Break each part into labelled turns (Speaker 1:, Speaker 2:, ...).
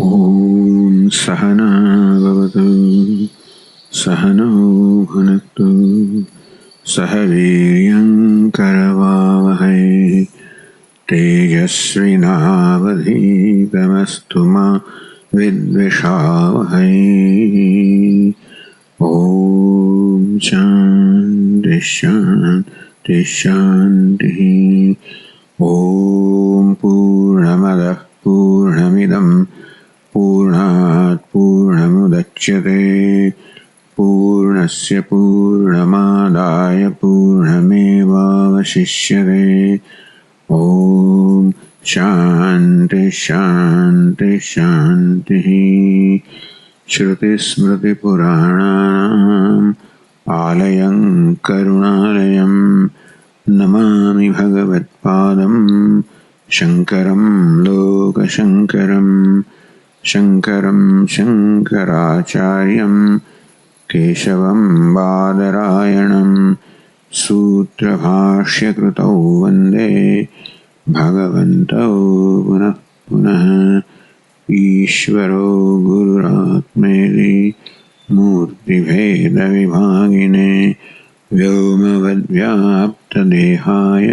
Speaker 1: ॐ सहना भवतु सहनौ भुनक्तु सह वीर्यङ्करवावहै तेजस्विनावधीतमस्तु मा विद्विषावहै। ॐ शान्ति शान्ति शान्तिः। ॐ पूर्णमदः पूर्णमिदं पूर्णात् पूर्णमुदच्यते पूर्णस्य पूर्णमादाय पूर्णमेवावशिष्यते। ॐ शान्ति शान्ति शान्तिः। श्रुतिस्मृतिपुराणानाम् आलयं करुणालयं नमामि भगवत्पादं शङ्करं लोकशङ्करं। शङ्करं शङ्कराचार्यं केशवं बादरायणं सूत्रभाष्यकृतौ वन्दे भगवन्तौ पुनः पुनः। ईश्वरो गुरुरात्मेति मूर्तिभेदविभागिने व्योमवद्व्याप्तदेहाय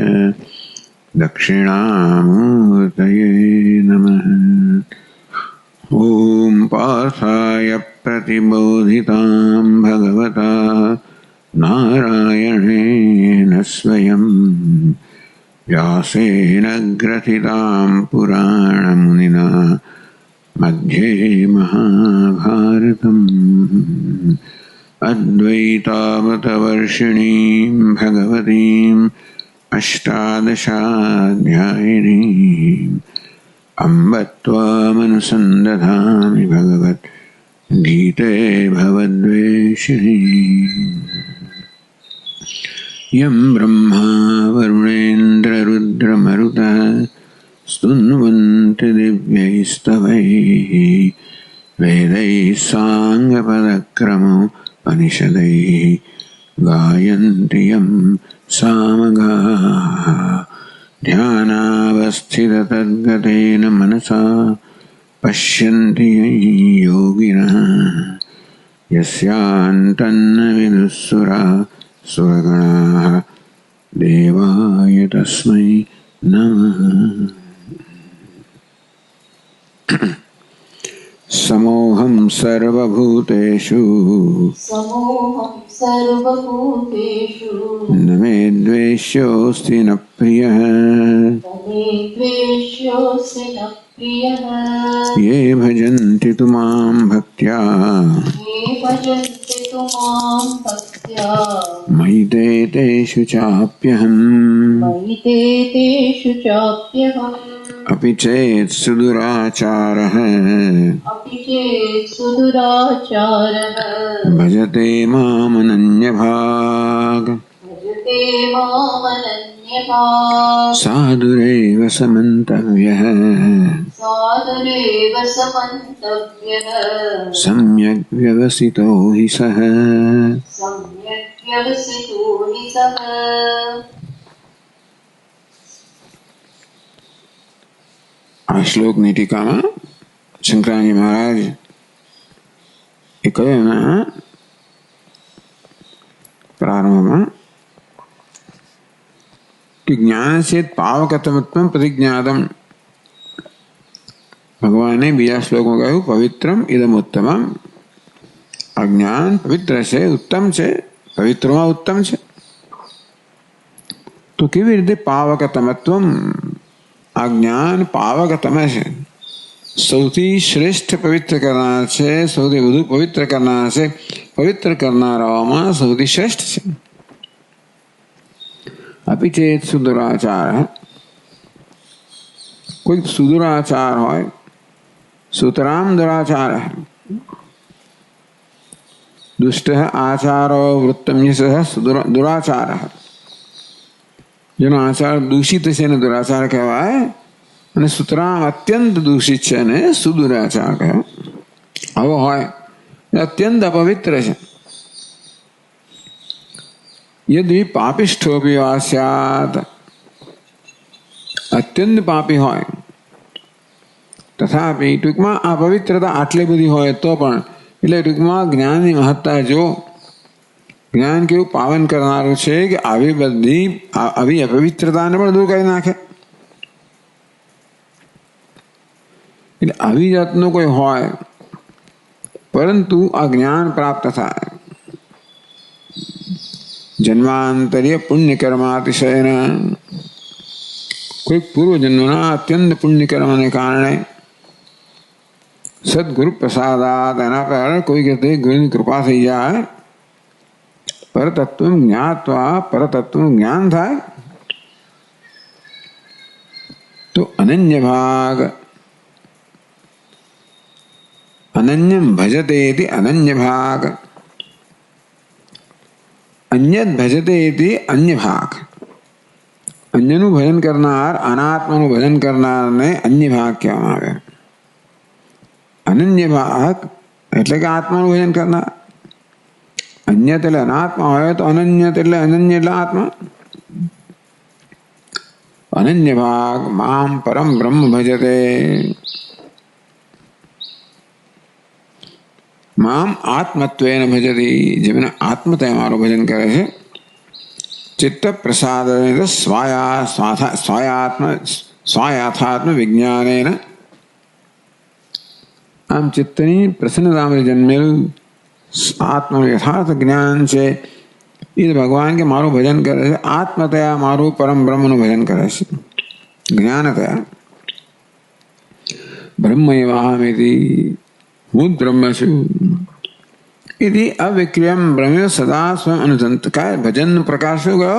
Speaker 1: दक्षिणामूर्तये नमः। ॐ पार्थाय प्रतिबोधितां भगवता नारायणेन स्वयं व्यासेन ग्रथितां पुराणमुनिना मध्ये महाभारतम्। अद्वैतामृतवर्षिणीं भगवतीम् अष्टादशाध्यायिनीम् अम्ब त्वामनुसन्दधामि भगवद्गीते भवद्वेषिणीम्। यं ब्रह्मा वरुणेन्द्ररुद्रमरुतः स्तुन्वन्ति दिव्यैस्तवैः वेदैः साङ्गपदक्रमो उपनिषदैः गायन्ति यं सामगाः। ध्यानावस्थिततद्गतेन मनसा पश्यन्ति योगिनः यस्यान्तन्न विदुःसुराः सुरगणाः देवाय तस्मै नमः। समोहं सर्वभूतेषु न मे द्वेष्योऽस्ति न प्रियः। ये भजन्ति तु मां भक्त्या मयि ते तेषु चाप्यहम्। अपि चेत् सुदुराचारः भजते मामनन्यभाक् साधुरेव समन्तव्यः सम्यग् व्यवसितो हि सः। આ શ્લોકની ટીકામાં શંકરાચાર્ય મહારાજ એ કહ્યું પ્રારંભમાં कि ज्ञान से पावकतमत्वं प्रतिज्ञातम्। भगवान ने बीजा श्लोक में कहू पवित्रम इदमुत्तमम्। अज्ञान पवित्र से उत्तम છે પવિત્રમાં उत्तम છે તો કેવી રીતે પાવકતમત્વમ આ જ્ઞાન પાવકતમ છે સૌથી શ્રેષ્ઠ પવિત્ર કરનાર છે સૌથી વધુ પવિત્ર કરનાર છે પવિત્ર કરનારાઓમાં સૌથી શ્રેષ્ઠ છે। अपि चेत सुदुराचार कोई सुदुराचार हो सुतराम दुराचार है दुष्ट आचारो वृत्तम दुराचार है। जेनो आचार दूषित से ने दुराचार कहवाय અને સુતરામ અત્યંત દૂષિત છે ને સુદુરાચાર કહે આવો હોય અત્યંત અપવિત્ર છે। यदि पापिष्ठोपि वा स्यात् अत्यंत पापी होय तथा તથાપિ ટૂંકમાં આ પવિત્રતા આટલી બધી હોય તો પણ એટલે ટૂંકમાં જ્ઞાનની મહત્તા જો જ્ઞાન કેવું પાવન કરનારું છે કે આવી અપવિત્રતાને પણ દૂર કરી નાખે. એટલે આવી જાતનું કોઈ હોય પરંતુ આ જ્ઞાન પ્રાપ્ત થાય જન્માંતરીય પુણ્યકર્માતિશયન કોઈ પૂર્વજન્મના અત્યંત પુણ્યકર્મને કારણે સદગુરુ પ્રસાદાત એના પર કોઈ કહેતે ગુરુની કૃપા થઈ જાય પરતત્વ જ્ઞાત્વા પરતત્વનું જ્ઞાન થાય તો અનન્ય ભાગ અનન્યમ ભજતે અનન્ય ભાગ અન્યત ભજતે અન્ય ભાગ અન્યનું ભજન કરનાર અનાત્માનું ભજન કરનારને અન્ય ભાગ કહેવામાં આવે. અનન્ય ભાગ એટલે કે આત્માનું ભજન કરનાર. અન્યત એટલે અનાત્મા હોય તો અનન્યત એટલે અનન્ય એટલે આત્મા. અનન્ય ભાગ મામ પરમ બ્રહ્મ ભજતે મામ આત્મત્વેન ભજતી જેમને આત્મતય મારું ભજન કરે છે ચિત્ત પ્રસાદ સ્વાયાથાત્મ વિજ્ઞાનેન આમ ચિત્તની પ્રસન્નતામાં જન્મેલું આત્માનું યથાર્થ જ્ઞાન છે એ ભગવાન કે મારું ભજન કરે છે આત્મતયા મારું પરમ બ્રહ્મનું ભજન કરે છે જ્ઞાનતયા બ્રહ્મ એવાહમિતિ હું બ્રહ્મ છું इति अविक्रियम ब्रह्म सदा स्वयं अनुसंत काय भजन प्रकाश हो गयो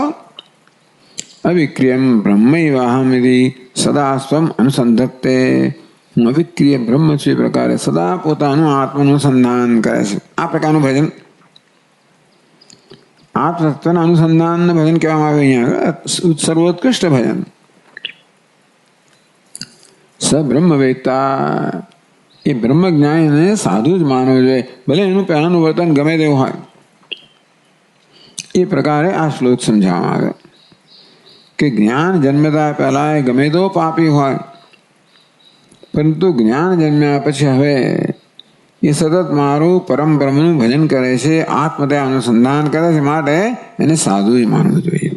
Speaker 1: अविक्रियम ब्रह्मैवाहमिति सदा स्वयं अनुसंधत्ते अविक्रिय ब्रह्म છે પ્રકારે સદા પોતાનું આત્માનુસંધાન કરે છે. આ પ્રકારનું ભજન આત્મતત્વના અનુસંધાનને ભજન કહેવામાં આવે. અહીંયા સર્વોત્કૃષ્ટ ભજન સ બ્રહ્મવેત્તા એ બ્રહ્મજ્ઞાનીને સાધુ જ માનવું જોઈએ ભલે એનું પહેલાંનું વર્તન ગમે તેવું હોય. એ પ્રકારે આ શ્લોક સમજાવવામાં આવે કે જ્ઞાન જન્મતા પહેલાં એ ગમે તો પાપી હોય પરંતુ જ્ઞાન જન્મ્યા પછી હવે એ સતત મારું પરમ બ્રહ્મનું ભજન કરે છે આત્મતયા અનુસંધાન કરે છે માટે એને સાધુ જ માનવું જોઈએ.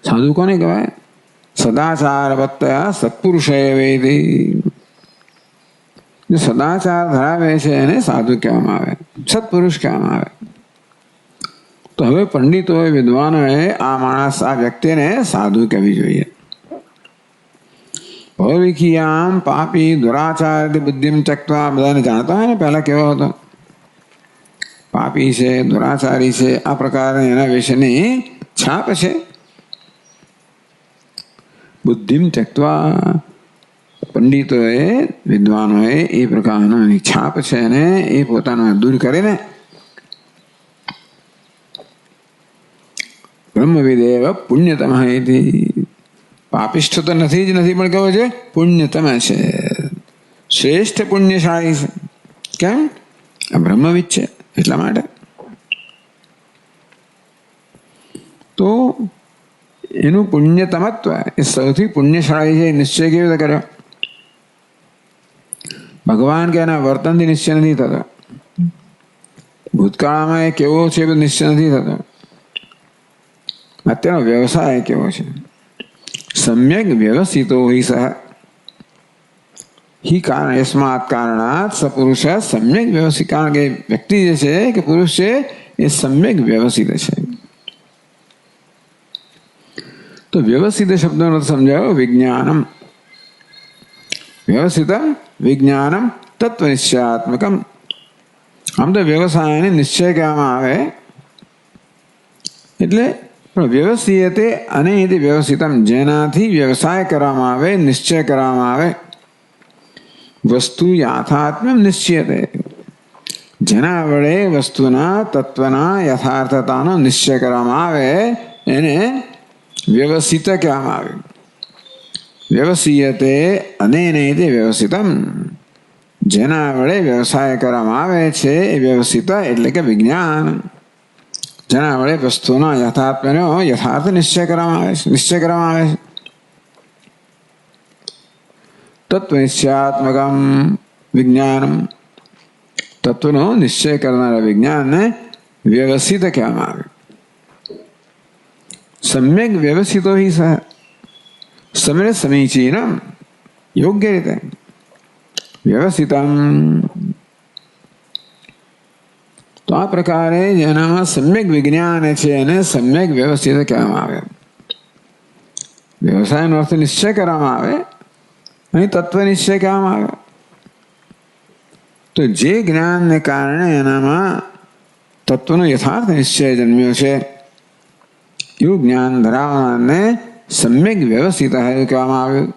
Speaker 1: સાધુ કોને કહેવાય? સદાચાર વત્તયા સત્પુરુષે વેદી જે સદાચાર ધરાવે છે એને સાધુ કહેવામાં આવે સત્પુરુષ કહેવામાં આવે. તો હવે પંડિતોએ વિદ્વાનોએ આ માણસ આ વ્યક્તિને સાધુ કહેવી જોઈએ. ભવિખિયામ પાપી દુરાચાર બુદ્ધિમ ચક્વા બધાને જાણતા હોય ને પહેલા કેવો હતો પાપી છે દુરાચારી છે આ પ્રકારે એના વિશેની છાપ છે. બુદ્ધિમ ત્યક્વા પંડિતોએ વિદ્વાનોએ એ પ્રકારની છાપ છે અને એ પોતાનો દૂર કરીને બ્રહ્મવિદેવ પુણ્યતમ પાપિષ્ઠ તો નથી જ નથી પણ કેવો છે પુણ્યતમ છે શ્રેષ્ઠ પુણ્યશાળી છે. કેમ? આ બ્રહ્મવિદ છે એટલા માટે. તો એનું પુણ્યતમત્વ એ સૌથી પુણ્યશાળી છે નિશ્ચય કેવી રીતે કર્યો? ભગવાન કે એના વર્તનથી નિશ્ચય નથી થતો ભૂતકાળમાં એ કેવો છે એ નિશ્ચય નથી થતો અત્યારનો વ્યવસાય કેવો છે સમ્યક વ્યવસ્થિતો હિ સહ હિ કારણ યસ્માત કારણાત સપુરુષ સમ્યક વ્યવસ્થિત કારણ કે વ્યક્તિ જે છે કે પુરુષ છે એ સમ્યક વ્યવસ્થિત છે. તો વ્યવસ્થિત શબ્દનો અર્થ સમજાયો વિજ્ઞાનમ વ્યવસ્થિતમ વિજ્ઞાનમ તત્વનિશ્ચયાત્મકમ. આમ તો વ્યવસાયને નિશ્ચય કહેવામાં આવે એટલે વ્યવસ્થિતે અને એ વ્યવસ્થિતમ જેનાથી વ્યવસાય કરવામાં આવે નિશ્ચય કરવામાં આવે વસ્તુ યાથાત્મ્ય નિશ્ચયતે જેના વડે વસ્તુના તત્વના યથાર્થતાનો નિશ્ચય કરવામાં આવે એને વ્યવસ્થિત કહેવામાં આવે. વ્યવસ્થિયતે અને વ્યવસ્થિતમ જેના વડે વ્યવસાય કરવામાં આવે છે એ વ્યવસ્થિત એટલે કે વિજ્ઞાન જેના વડે વસ્તુના યથાર્થ નિશ્ચય કરવામાં આવે છે. તત્વનિશ્ચયાત્મકમ વિજ્ઞાનમ, તત્વનો નિશ્ચય કરનારા વિજ્ઞાનને વ્યવસ્થિત કહેવામાં આવે. સમ્યક વ્યવસ્થિતો હિ સહ, સમ્યક સમીચીનમ, યોગ્ય રીતે વ્યવસ્થિતમ. તો આ પ્રકારે જેનામાં સમ્યક વિજ્ઞાન છે એને સમ્યક વ્યવસ્થિત કહેવામાં આવે. વ્યવસાયનો અર્થ નિશ્ચય કરવામાં આવે, અહીં તત્વ નિશ્ચય કહેવામાં આવે. તો જે જ્ઞાનને કારણે એનામાં તત્વનો યથાર્થ નિશ્ચય જન્મ્યો છે એવું જ્ઞાન ધરાવનારને સમ્યક વ્યવસ્થિત એવું કહેવામાં આવ્યું.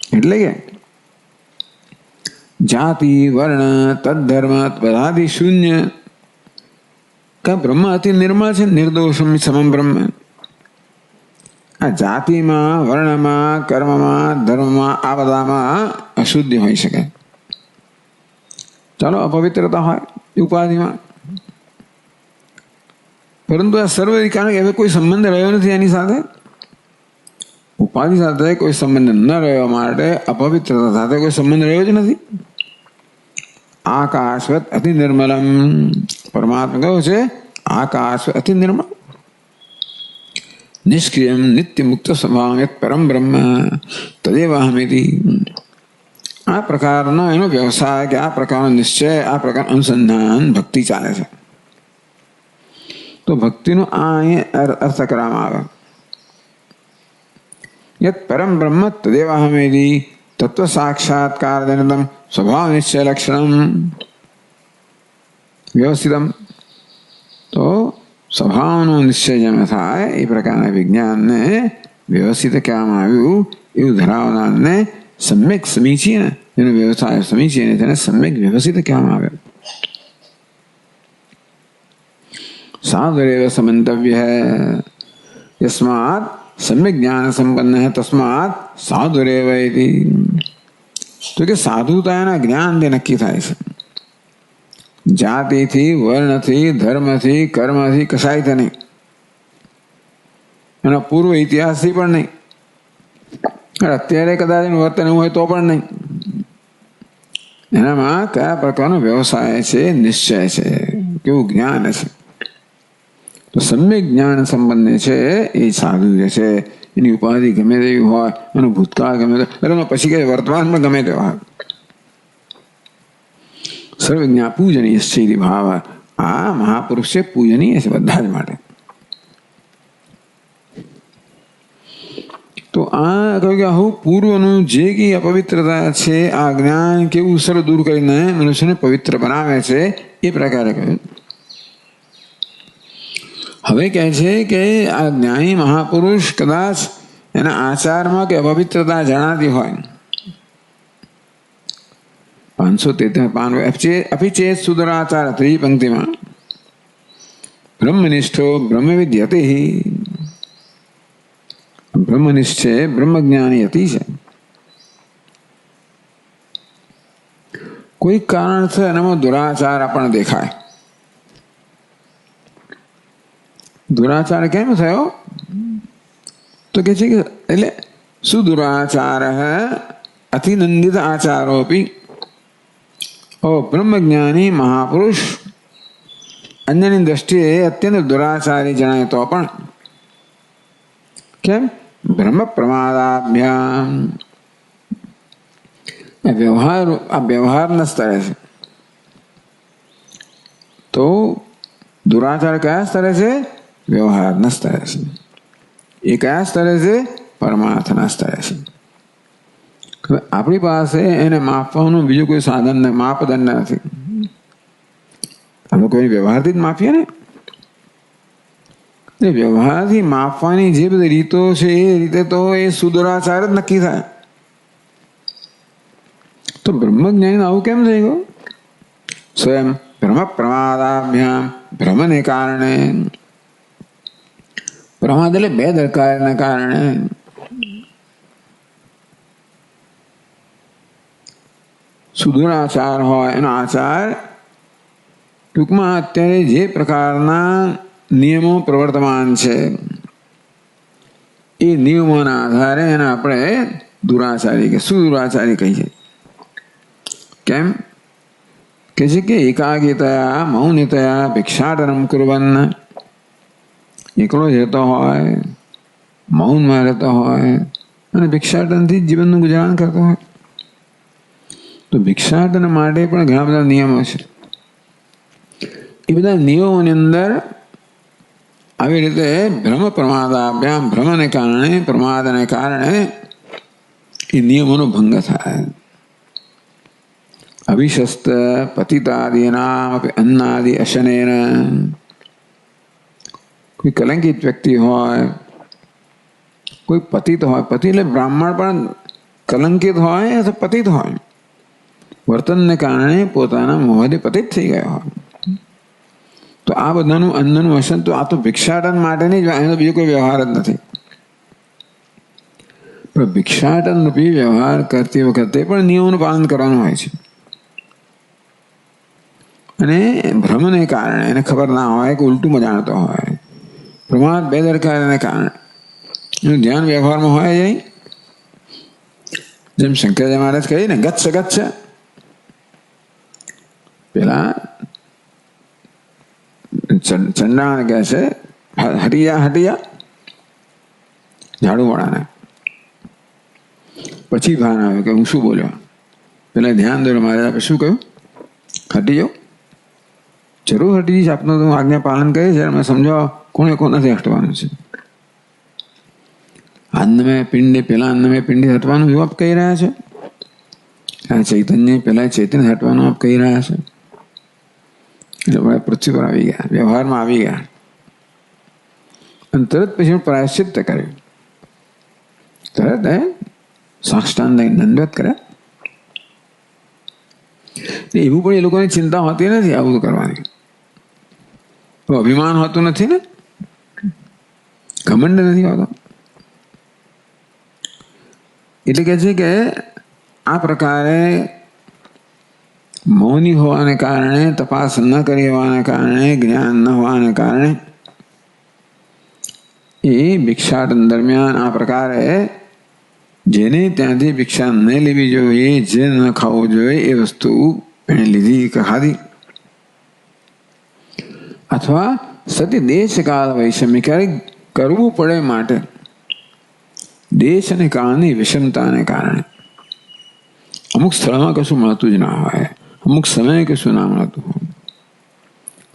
Speaker 1: એટલે કે જાતિ વર્ણ તદ્ધર્મ પદાદિ શૂન્ય, કે બ્રહ્મ અતિ નિર્મળ છે, નિર્દોષમ સમમ બ્રહ્મ. આ જાતિમાં, વર્ણમાં, કર્મમાં, ધર્મમાં આ બધામાં અશુદ્ધિ હોઈ શકે. ચાલો અપવિત્રતા હોય ઉપાધિમાં, પરંતુ આ સર્વ કારણ કે હવે કોઈ સંબંધ રહ્યો નથી એની સાથે, ઉપાધિ સાથે કોઈ સંબંધ ન રહ્યો માટે અપવિત્રતા સાથે કોઈ સંબંધ રહ્યો જ નથી. આકાશવત અતિ નિર્મલમ, પરમાત્મા કહ્યું છે આકાશ અતિ નિર્મળ, નિષ્ક્રિયમ નિત્ય મુક્ત સ્વભાવ પરમ બ્રહ્મ તદેવાહમિતિ. આ પ્રકારનો એનો વ્યવસાય કે આ પ્રકારનો નિશ્ચય, આ પ્રકારનું અનુસંધાન ભક્તિ ચાલે છે. તો ભક્તિનો આ અહીંયા અર્થ કરવામાં આવે. યત પરમ બ્રહ્મ તદેવાહમિતિ તત્વ સાક્ષાત્કાર જનિતમ સ્વભાવ નિશ્ચય લક્ષણમ વ્યવસ્થિતમ. તો સ્વભાવનો નિશ્ચય જેમ થાય એ પ્રકારના વિજ્ઞાનને વ્યવસ્થિત કહેવામાં આવ્યું. એવું ધરાવનારને સમ્યક સમીચીન, એનો વ્યવસાય સમીચીન તેને સમ્યક વ્યવસ્થિત કહેવામાં આવે. સાધુરેવ સમંતવ્ય યસ્માત સમ્યક જ્ઞાન સંપન્ન તસ્માત સાધુરેવ ઇતિ. તો કે સાધુતા એના જ્ઞાનથી નક્કી થાય છે. જાતિથી, વર્ણથી, ધર્મથી, કર્મથી કશાયથી નહીં, એના પૂર્વ ઇતિહાસથી પણ નહીં, અત્યારે કદાચ એનું વર્તન એવું હોય તો પણ નહીં. એનામાં કયા પ્રકારનો વ્યવસાય છે, નિશ્ચય છે, કેવું જ્ઞાન છે. તો સમ્યક જ્ઞાન સંબંધ છે એ સાધુ જે છે. એની ઉપાધિ ગમે તેવી હોય, એનો ભૂતકાળ ગમે તે, એનો પછી કે વર્તમાનમાં ગમે તે હોય, સર્વજ્ઞા પૂજનીય છે ભાવ. આ મહાપુરુષ છે, પૂજનીય છે બધા જ માટે. તો આ કહ્યું કે આવું પૂર્વનું જે કંઈ અપવિત્રતા છે આ જ્ઞાન કેવું સર્વ દૂર કરીને મનુષ્યને પવિત્ર બનાવે છે એ પ્રકારે કહ્યું. હવે કહે છે કે આ જ્ઞાની મહાપુરુષ કદાચ એના આચારમાં કે અપવિત્રતા જણાતી હોય, 553 અપિચેત સુદરાચાર ત્રીજી પંક્તિમાં બ્રહ્મનિષ્ઠો બ્રહ્મવિદ્યતે, બ્રહ્મનિષ્ઠ છે, બ્રહ્મજ્ઞાની અતિ છે. કોઈ કારણસર એનામાં દુરાચાર આપણને દેખાય. દુરાચાર કેમ થયો? તો કે છે કે એટલે સુદુરાચાર અતિનંદિત આચારોપી. બ્રહ્મજ્ઞાની મહાપુરુષ અન્યની દ્રષ્ટિએ અત્યંત દુરાચારી જણાય તો પણ કેમ? બ્રહ્મ પ્રમાદાભ્યામ, વ્યવહારના સ્તરે છે. તો દુરાચાર કયા સ્તરે છે? વ્યવહારના સ્તરે છે. એ કયા સ્તરે છે? પરમાર્થના સ્તરે છે. આપણી પાસે એને માપવાનું બીજું કોઈ સાધન માપદંડ નથી. આપણે કોઈ વ્યવહારથી જ માપીએ ને, વ્યવહારથી માપવાની જે બધી રીતો છે એ રીતે તો એ સુદુરાચાર જ નક્કી થાય. તો બ્રહ્મજ્ઞાની આવું કેમ થઈ ગયું? સ્વયં બ્રહ્મ પ્રમાદાભ્યામ, ભ્રમને કારણે. પ્રમાદ એટલે બેદરકારીના કારણે. સુદુરાચાર હોય એનો આચાર ટૂંકમાં અત્યારે જે પ્રકારના નિયમો પ્રવર્તમાન છે એ નિયમોના આધારે એને આપણે દુરાચારી કે સુદુરાચારી કહીએ. કેમ કે છે કે એકાગ્રતયા મૌનિતયા ભિક્ષાટનમ કુર્વન, એકલો જ રહેતો હોય, મૌનમાં રહેતો હોય અને ભિક્ષાટનથી જીવનનું ગુજરાન કરતો હોય. તો ભિક્ષાટન માટે પણ ઘણા બધા નિયમો છે. એ બધા નિયમોની અંદર આવી રીતે ભ્રમ પ્રમાદાભ્યામ, ભ્રમને કારણે, પ્રમાદને કારણે એ નિયમોનો ભંગ થાય. અવિશસ્ત પતિતાદીનામ અન્નાદિ અશનેન, કોઈ કલંકિત વ્યક્તિ હોય, કોઈ પતિત હોય, પતિ એટલે બ્રાહ્મણ પણ કલંકિત હોય અથવા પતિત હોય, વર્તનને કારણે પોતાના મોહથી પતિત થઈ ગયા હોય, તો આ બધાનું અન્નનું વસન તો આ તો ભિક્ષાટન માટેની જ, એનો બીજો કોઈ વ્યવહાર જ નથી. પણ ભિક્ષાટન રૂપી વ્યવહાર કરતી વખતે પણ નિયમોનું પાલન કરવાનું હોય છે. અને ભ્રમને કારણે એને ખબર ના હોય કે ઉલટું જાણતો હોય, પ્રમાદ બેદરકારીને કારણે એનું ધ્યાન વ્યવહારમાં હોય જાય. જેમ શંકરાચાર્ય મહારાજ કહે ને, ગચ્છ ગચ્છ, પેલા ચંડાણ કહે છે હટિયા હટિયા ઝાડુ વાળાને. પછી ભાન આવે કે હું શું બોલ્યો. પેલા ધ્યાન દોરો, મારે શું કહ્યું? હટી જાઓ. જરૂર હટી જઈશ, આપનું તો આજ્ઞા પાલન કરે છે, અમે સમજાવો કોને કોણ નથી હટવાનું છે. અન્નમય પિંડી, પેલા અન્નમય પિંડી હટવાનું એવું આપ કહી રહ્યા છે. આ ચૈતન્ય પેલા ચૈતન્ય હટવાનું આપ કહી રહ્યા છે. એટલે પૃથ્વી પર આવી ગયા, વ્યવહારમાં આવી ગયા, અને તરત પછી પ્રાયશ્ચિત્ત કર્યું. તરત સાષ્ટાંગ દંડવત કર્યા. એવું પણ એ લોકોની ચિંતા હોતી નથી આવું કરવાની. તો અભિમાન હોતું નથી ને, ઘમંડ નથી હોતો. એટલે કે છે કે આ પ્રકારે મૌની હોવાને કારણે, તપાસ ન કરી હોવાને કારણે, જ્ઞાન ન હોવાને કારણે એ ભિક્ષાટન દરમિયાન આ પ્રકારે જેને ત્યાંથી ભિક્ષા ન લેવી જોઈએ, જે ન ખાવું જોઈએ એ વસ્તુ એને લીધી કે ખાધી. અથવા સતી દેશકાળ વૈષમ્ય, ક્યારેક કરવું પડે માટે દેશ અને કાળની વિષમતાને કારણે અમુક સ્થળમાં કશું મળતું જ ના હોય, અમુક સમયે કશું ના મળતું હોય,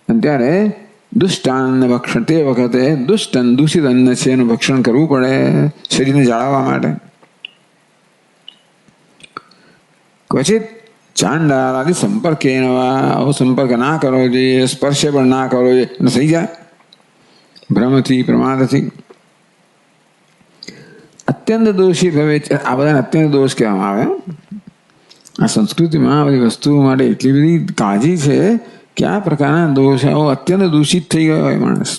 Speaker 1: અને ત્યારે દુષ્ટાન ભક્ષણ, તે વખતે દુષ્ટન દૂષિત અન્ન છે એનું ભક્ષણ કરવું પડે શરીરને જાળવવા માટે. ક્વચિત ચાંડાલ આદિ સંપર્ક, આવો સંપર્ક ના કરવો જોઈએ, સ્પર્શે પણ ના કરવો જોઈએ, થઈ જાય ભ્રમથી, પ્રમાદથી. અત્યંત દોષી ભવે, આ બધાને અત્યંત દોષ કહેવામાં આવે. આ સંસ્કૃતિમાં આ બધી વસ્તુઓ માટે એટલી બધી કાળજી છે કે આ પ્રકારના દોષ આવો અત્યંત દૂષિત થઈ ગયો હોય માણસ,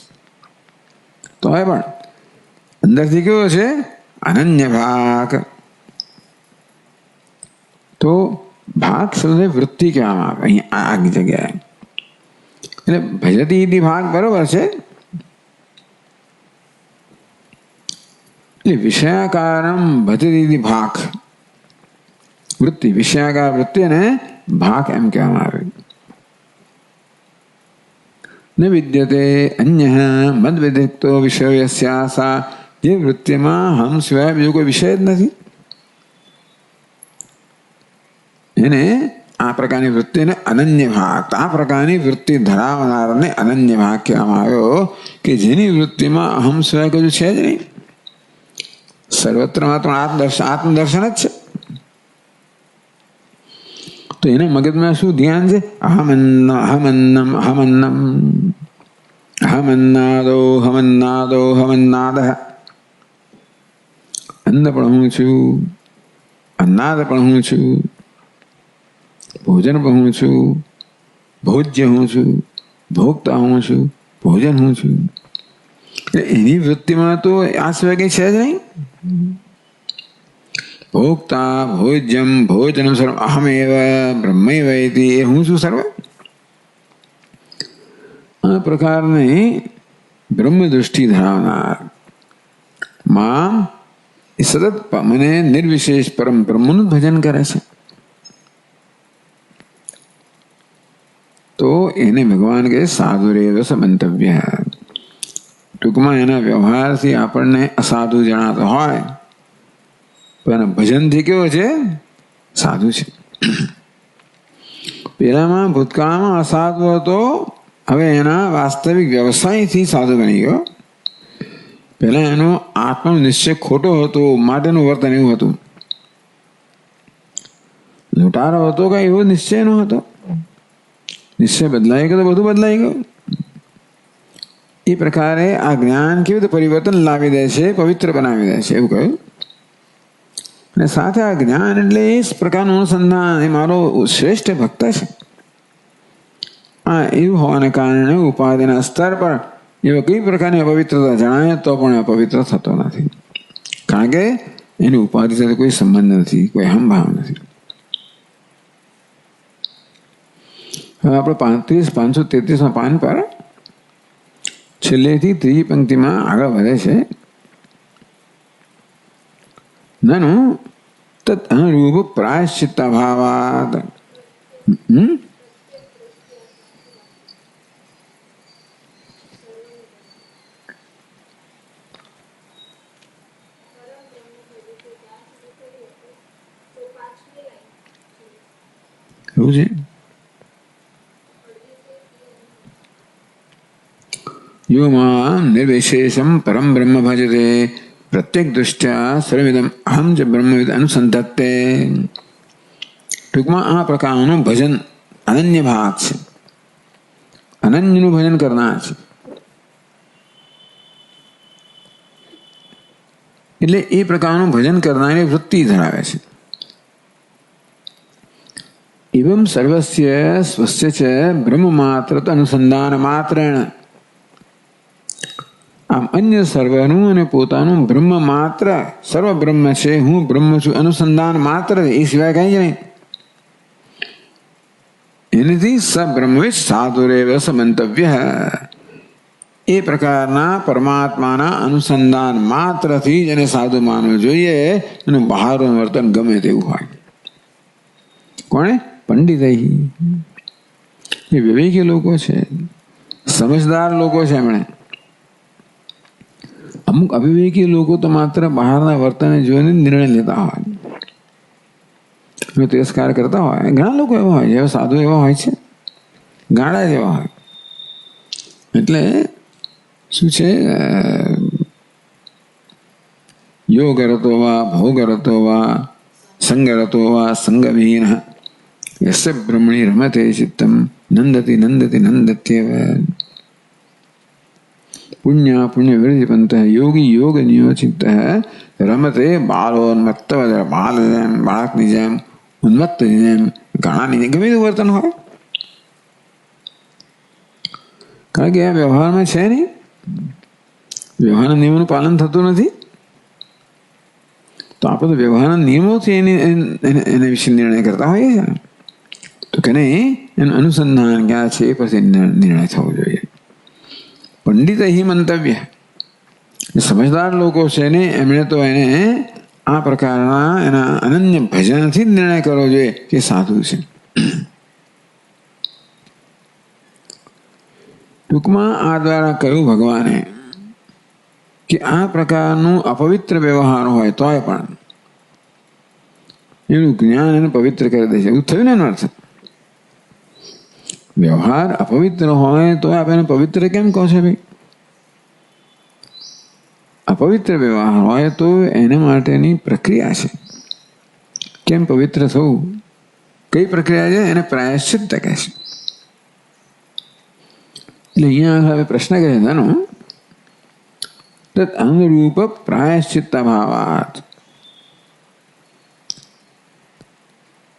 Speaker 1: તો હોય પણ અંદરથી કેવો છે? અનન્ય ભાગ. તો ભાગ શબ્દને વૃત્તિ કહેવામાં આવે અહીંયા આ જગ્યાએ. એટલે ભજતી ભાગ બરોબર છે, એટલે વિષયાકારમ ભજતી ભાગ વૃત્તિ, વિષયાકાર વૃત્તિ અને ભાગ એમ કહેવામાં આવે. ન વિદ્યતે અન્ય મદ વિદિતો વિષય યસ્યાસા, જે વૃત્તિમાં હમ સિવાય બીજો કોઈ વિષય જ નથી, એને આ પ્રકારની વૃત્તિને અનન્ય ભાગ, આ પ્રકારની વૃત્તિ ધરાવનારને અનન્ય ભાગ કહેવામાં આવ્યો. કે જેની વૃત્તિમાં અહમ સિવાય કશું છે જ નહીં, સર્વત્ર માત્ર આત્મદર્શન જ છે. તો એના મગજમાં શું ધ્યાન છે? અહમન્નમ અહમન્નમ અહમન્નમ, અહમન્નાદો હમન્નાદો હમન્નાદ. અન્ન પણ હું છું, અન્નાદ પણ હું છું, ભોજન પણ હું છું, ભોજ્ય હું છું, ભોગતા હું છું, ભોજન હું છું. એની વૃત્તિમાં તો આ સિવાય કઈ છે જ નહીં. ભોગતા ભોજ્યમ ભોજનમ સર્વ અહમેવ બ્રહ્મૈવ ઇતિ, એ હું છું સર્વ. આ પ્રકારની બ્રહ્મ દૃષ્ટિ ધરાવનાર, મામ એ સતત મને નિર્વિશેષ પરમ બ્રહ્મનું ભજન કરે છે, તો એને ભગવાન કહે સાધુરેવ સમંતવ્ય. ટૂંકમાં એના વ્યવહારથી આપણને અસાધુ જણાતો હોય, પણ ભજનથી કેવો છે? સાધુ છે. પેલામાં ભૂતકાળમાં અસાધુ હતો, હવે એના વાસ્તવિક વ્યવસાયથી સાધુ બની ગયો. પહેલા એનો આત્મનો નિશ્ચય ખોટો હતો, માટેનું વર્તન એવું હતું. લૂંટારો હતો કઈ એવો નિશ્ચય ન હતો. નિશ્ચય બદલાઈ ગયો તો બધું બદલાઈ ગયું. એ પ્રકારે આ જ્ઞાન કેવી રીતે પરિવર્તન લાવી દે છે, પવિત્ર બનાવી દે છે એવું કહ્યું. અને સાથે આ જ્ઞાન એટલે એ પ્રકારનું અનુસંધાન, એ મારો શ્રેષ્ઠ ભક્ત છે. આ એવું હોવાને કારણે ઉપાધિના સ્તર પર એવા કઈ પ્રકારની અપવિત્રતા જણાય તો પણ અપવિત્ર થતો નથી, કારણ કે એની ઉપાધિ સાથે કોઈ સંબંધ નથી, કોઈ અહંભાવ નથી. હવે આપણે 533 પાન પર છેલ્લેથી ત્રીજી પંક્તિમાં આગળ વધે છે. નનુ તત અનુરૂપ પ્રાયશ્ચિત્તાભાવાત. એવું છે. यो मां निर्विशेषम परम ब्रह्म भजते प्रत्येक दृष्टिया सर्वविदम अहम च ब्रह्मविद अनुसंधत्ते. ટૂંકમાં આ પ્રકારનું ભજન અનન્ય ભાગ છે, અનન્યનું ભજન કરનાર છે. એટલે એ પ્રકારનું ભજન કરનારની વૃત્તિ ધરાવે છે. એવમ સર્વસ્ય સ્વસ્ય ચ બ્રહ્મ માત્ર અનુસંધાન માત્રેણ. આમ અન્ય સર્વનું અને પોતાનું બ્રહ્મ માત્ર, સર્વ બ્રહ્મ છે, હું બ્રહ્મ છું, અનુસંધાન માત્ર, એ સિવાય કઈ જ નહીં. એનાથી સબ્રહ્મવિદ સાધુરેવ સમંતવ્ય. એ પ્રકારના પરમાત્માના અનુસંધાન માત્રથી જ એને સાધુ માનવું જોઈએ, અને બહારનું વર્તન ગમે તેવું હોય. કોણે? પંડિત. એ વિવેકી લોકો છે, સમજદાર લોકો છે. એમણે અમુક અવિવેકી લોકો તો માત્ર બહારના વર્તનને જોઈને નિર્ણય લેતા હોય, તિરસ્કાર કરતા હોય. ઘણા લોકો એવા હોય, જેવા સાધુ એવા હોય છે, ગાળા જેવા હોય. એટલે શું છે? યોગ રતો વા ભોગ રતો વા સંગ રતો વા સંગવિહીન યસ્ય બ્રહ્મણી રમતે ચિત્તમ નંદતી નંદતી નંદત્યેવ. પુણ્ય પુણ્ય વિરજપંત યોગી યોગ નિયોચિત રમતે બાલોન્મત્ત. બાળકની જેમ, ઉન્મત્તની જેમ, ઘણાની જેમ, ગમે તેવું વર્તન હોય, કારણ કે આ વ્યવહારમાં છે નહીં, વ્યવહારના નિયમોનું પાલન થતું નથી. તો આપણે તો વ્યવહારના નિયમોથી એના વિશે નિર્ણય કરતા હોઈએ છીએ. તો કે નહીં, એનું અનુસંધાન ક્યાં છે એ પછી નિર્ણય થવો જોઈએ. પંડિત અહીં મંતવ્ય. સમજદાર લોકો છે ને, એમણે તો એને આ પ્રકારના એના અનન્ય ભજનથી જ નિર્ણય કરવો જોઈએ કે સાધુ છે. ટૂંકમાં આ દ્વારા કહ્યું ભગવાને કે આ પ્રકારનું અપવિત્ર વ્યવહાર હોય તોય પણ એનું જ્ઞાન એને પવિત્ર કરી દે છે. એવું થયું ને એનો અર્થ. વ્યવહાર અપવિત્ર હોય તો આપણે પવિત્ર કેમ કહો છો ભાઈ? અપવિત્ર વ્યવહાર હોય તો એના માટેની પ્રક્રિયા છે. કેમ પવિત્ર થવું? કઈ પ્રક્રિયા છે? એને પ્રાયશ્ચિત્ત કહે છે. એટલે અહીંયા હવે પ્રશ્ન કહે છે તત અનુરૂપ પ્રાયશ્ચિત્તાભાવાત.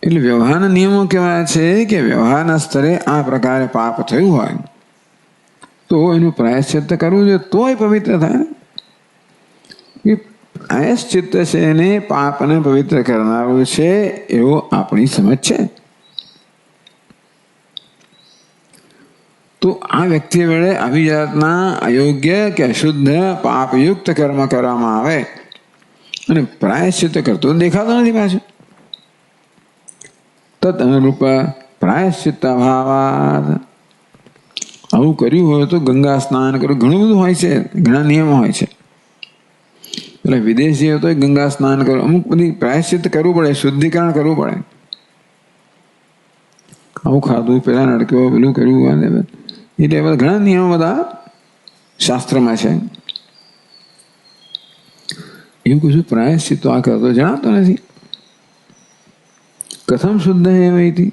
Speaker 1: એટલે વ્યવહારના નિયમો કેવા છે કે વ્યવહારના સ્તરે આ પ્રકારે પાપ થયું હોય તો એનું પ્રાયશ્ચિત્ત કરવું જોઈએ, તોય પવિત્ર થાય. પ્રાયશ્ચિત્ત છે એને પાપને પવિત્ર કરનારું છે, એવો આપણી સમજ છે. તો આ વ્યક્તિ વડે આવી જાતના અયોગ્ય કે અશુદ્ધ પાપયુક્ત કર્મ કરવામાં આવે અને પ્રાયશ્ચિત કરતો દેખાતો નથી પાછું. તદ અનુરૂપ પ્રાયશ્ચિત અભાવાદ. આવું કર્યું હોય તો ગંગા સ્નાન કરવું, ઘણું બધું હોય છે, ઘણા નિયમો હોય છે. એટલે વિદેશી હોય તો ગંગા સ્નાન કરવું, અમુક બધી પ્રાયશ્ચિત કરવું પડે, શુદ્ધિકરણ કરવું પડે. આવું ખાધું, પેલા નડક્યો, પેલું કર્યું, એટલે બધા ઘણા નિયમો બધા શાસ્ત્રમાં છે. એવું કશું પ્રાયશ્ચિત આ કરતો જણાતો નથી. કથમ શુદ્ધ એવી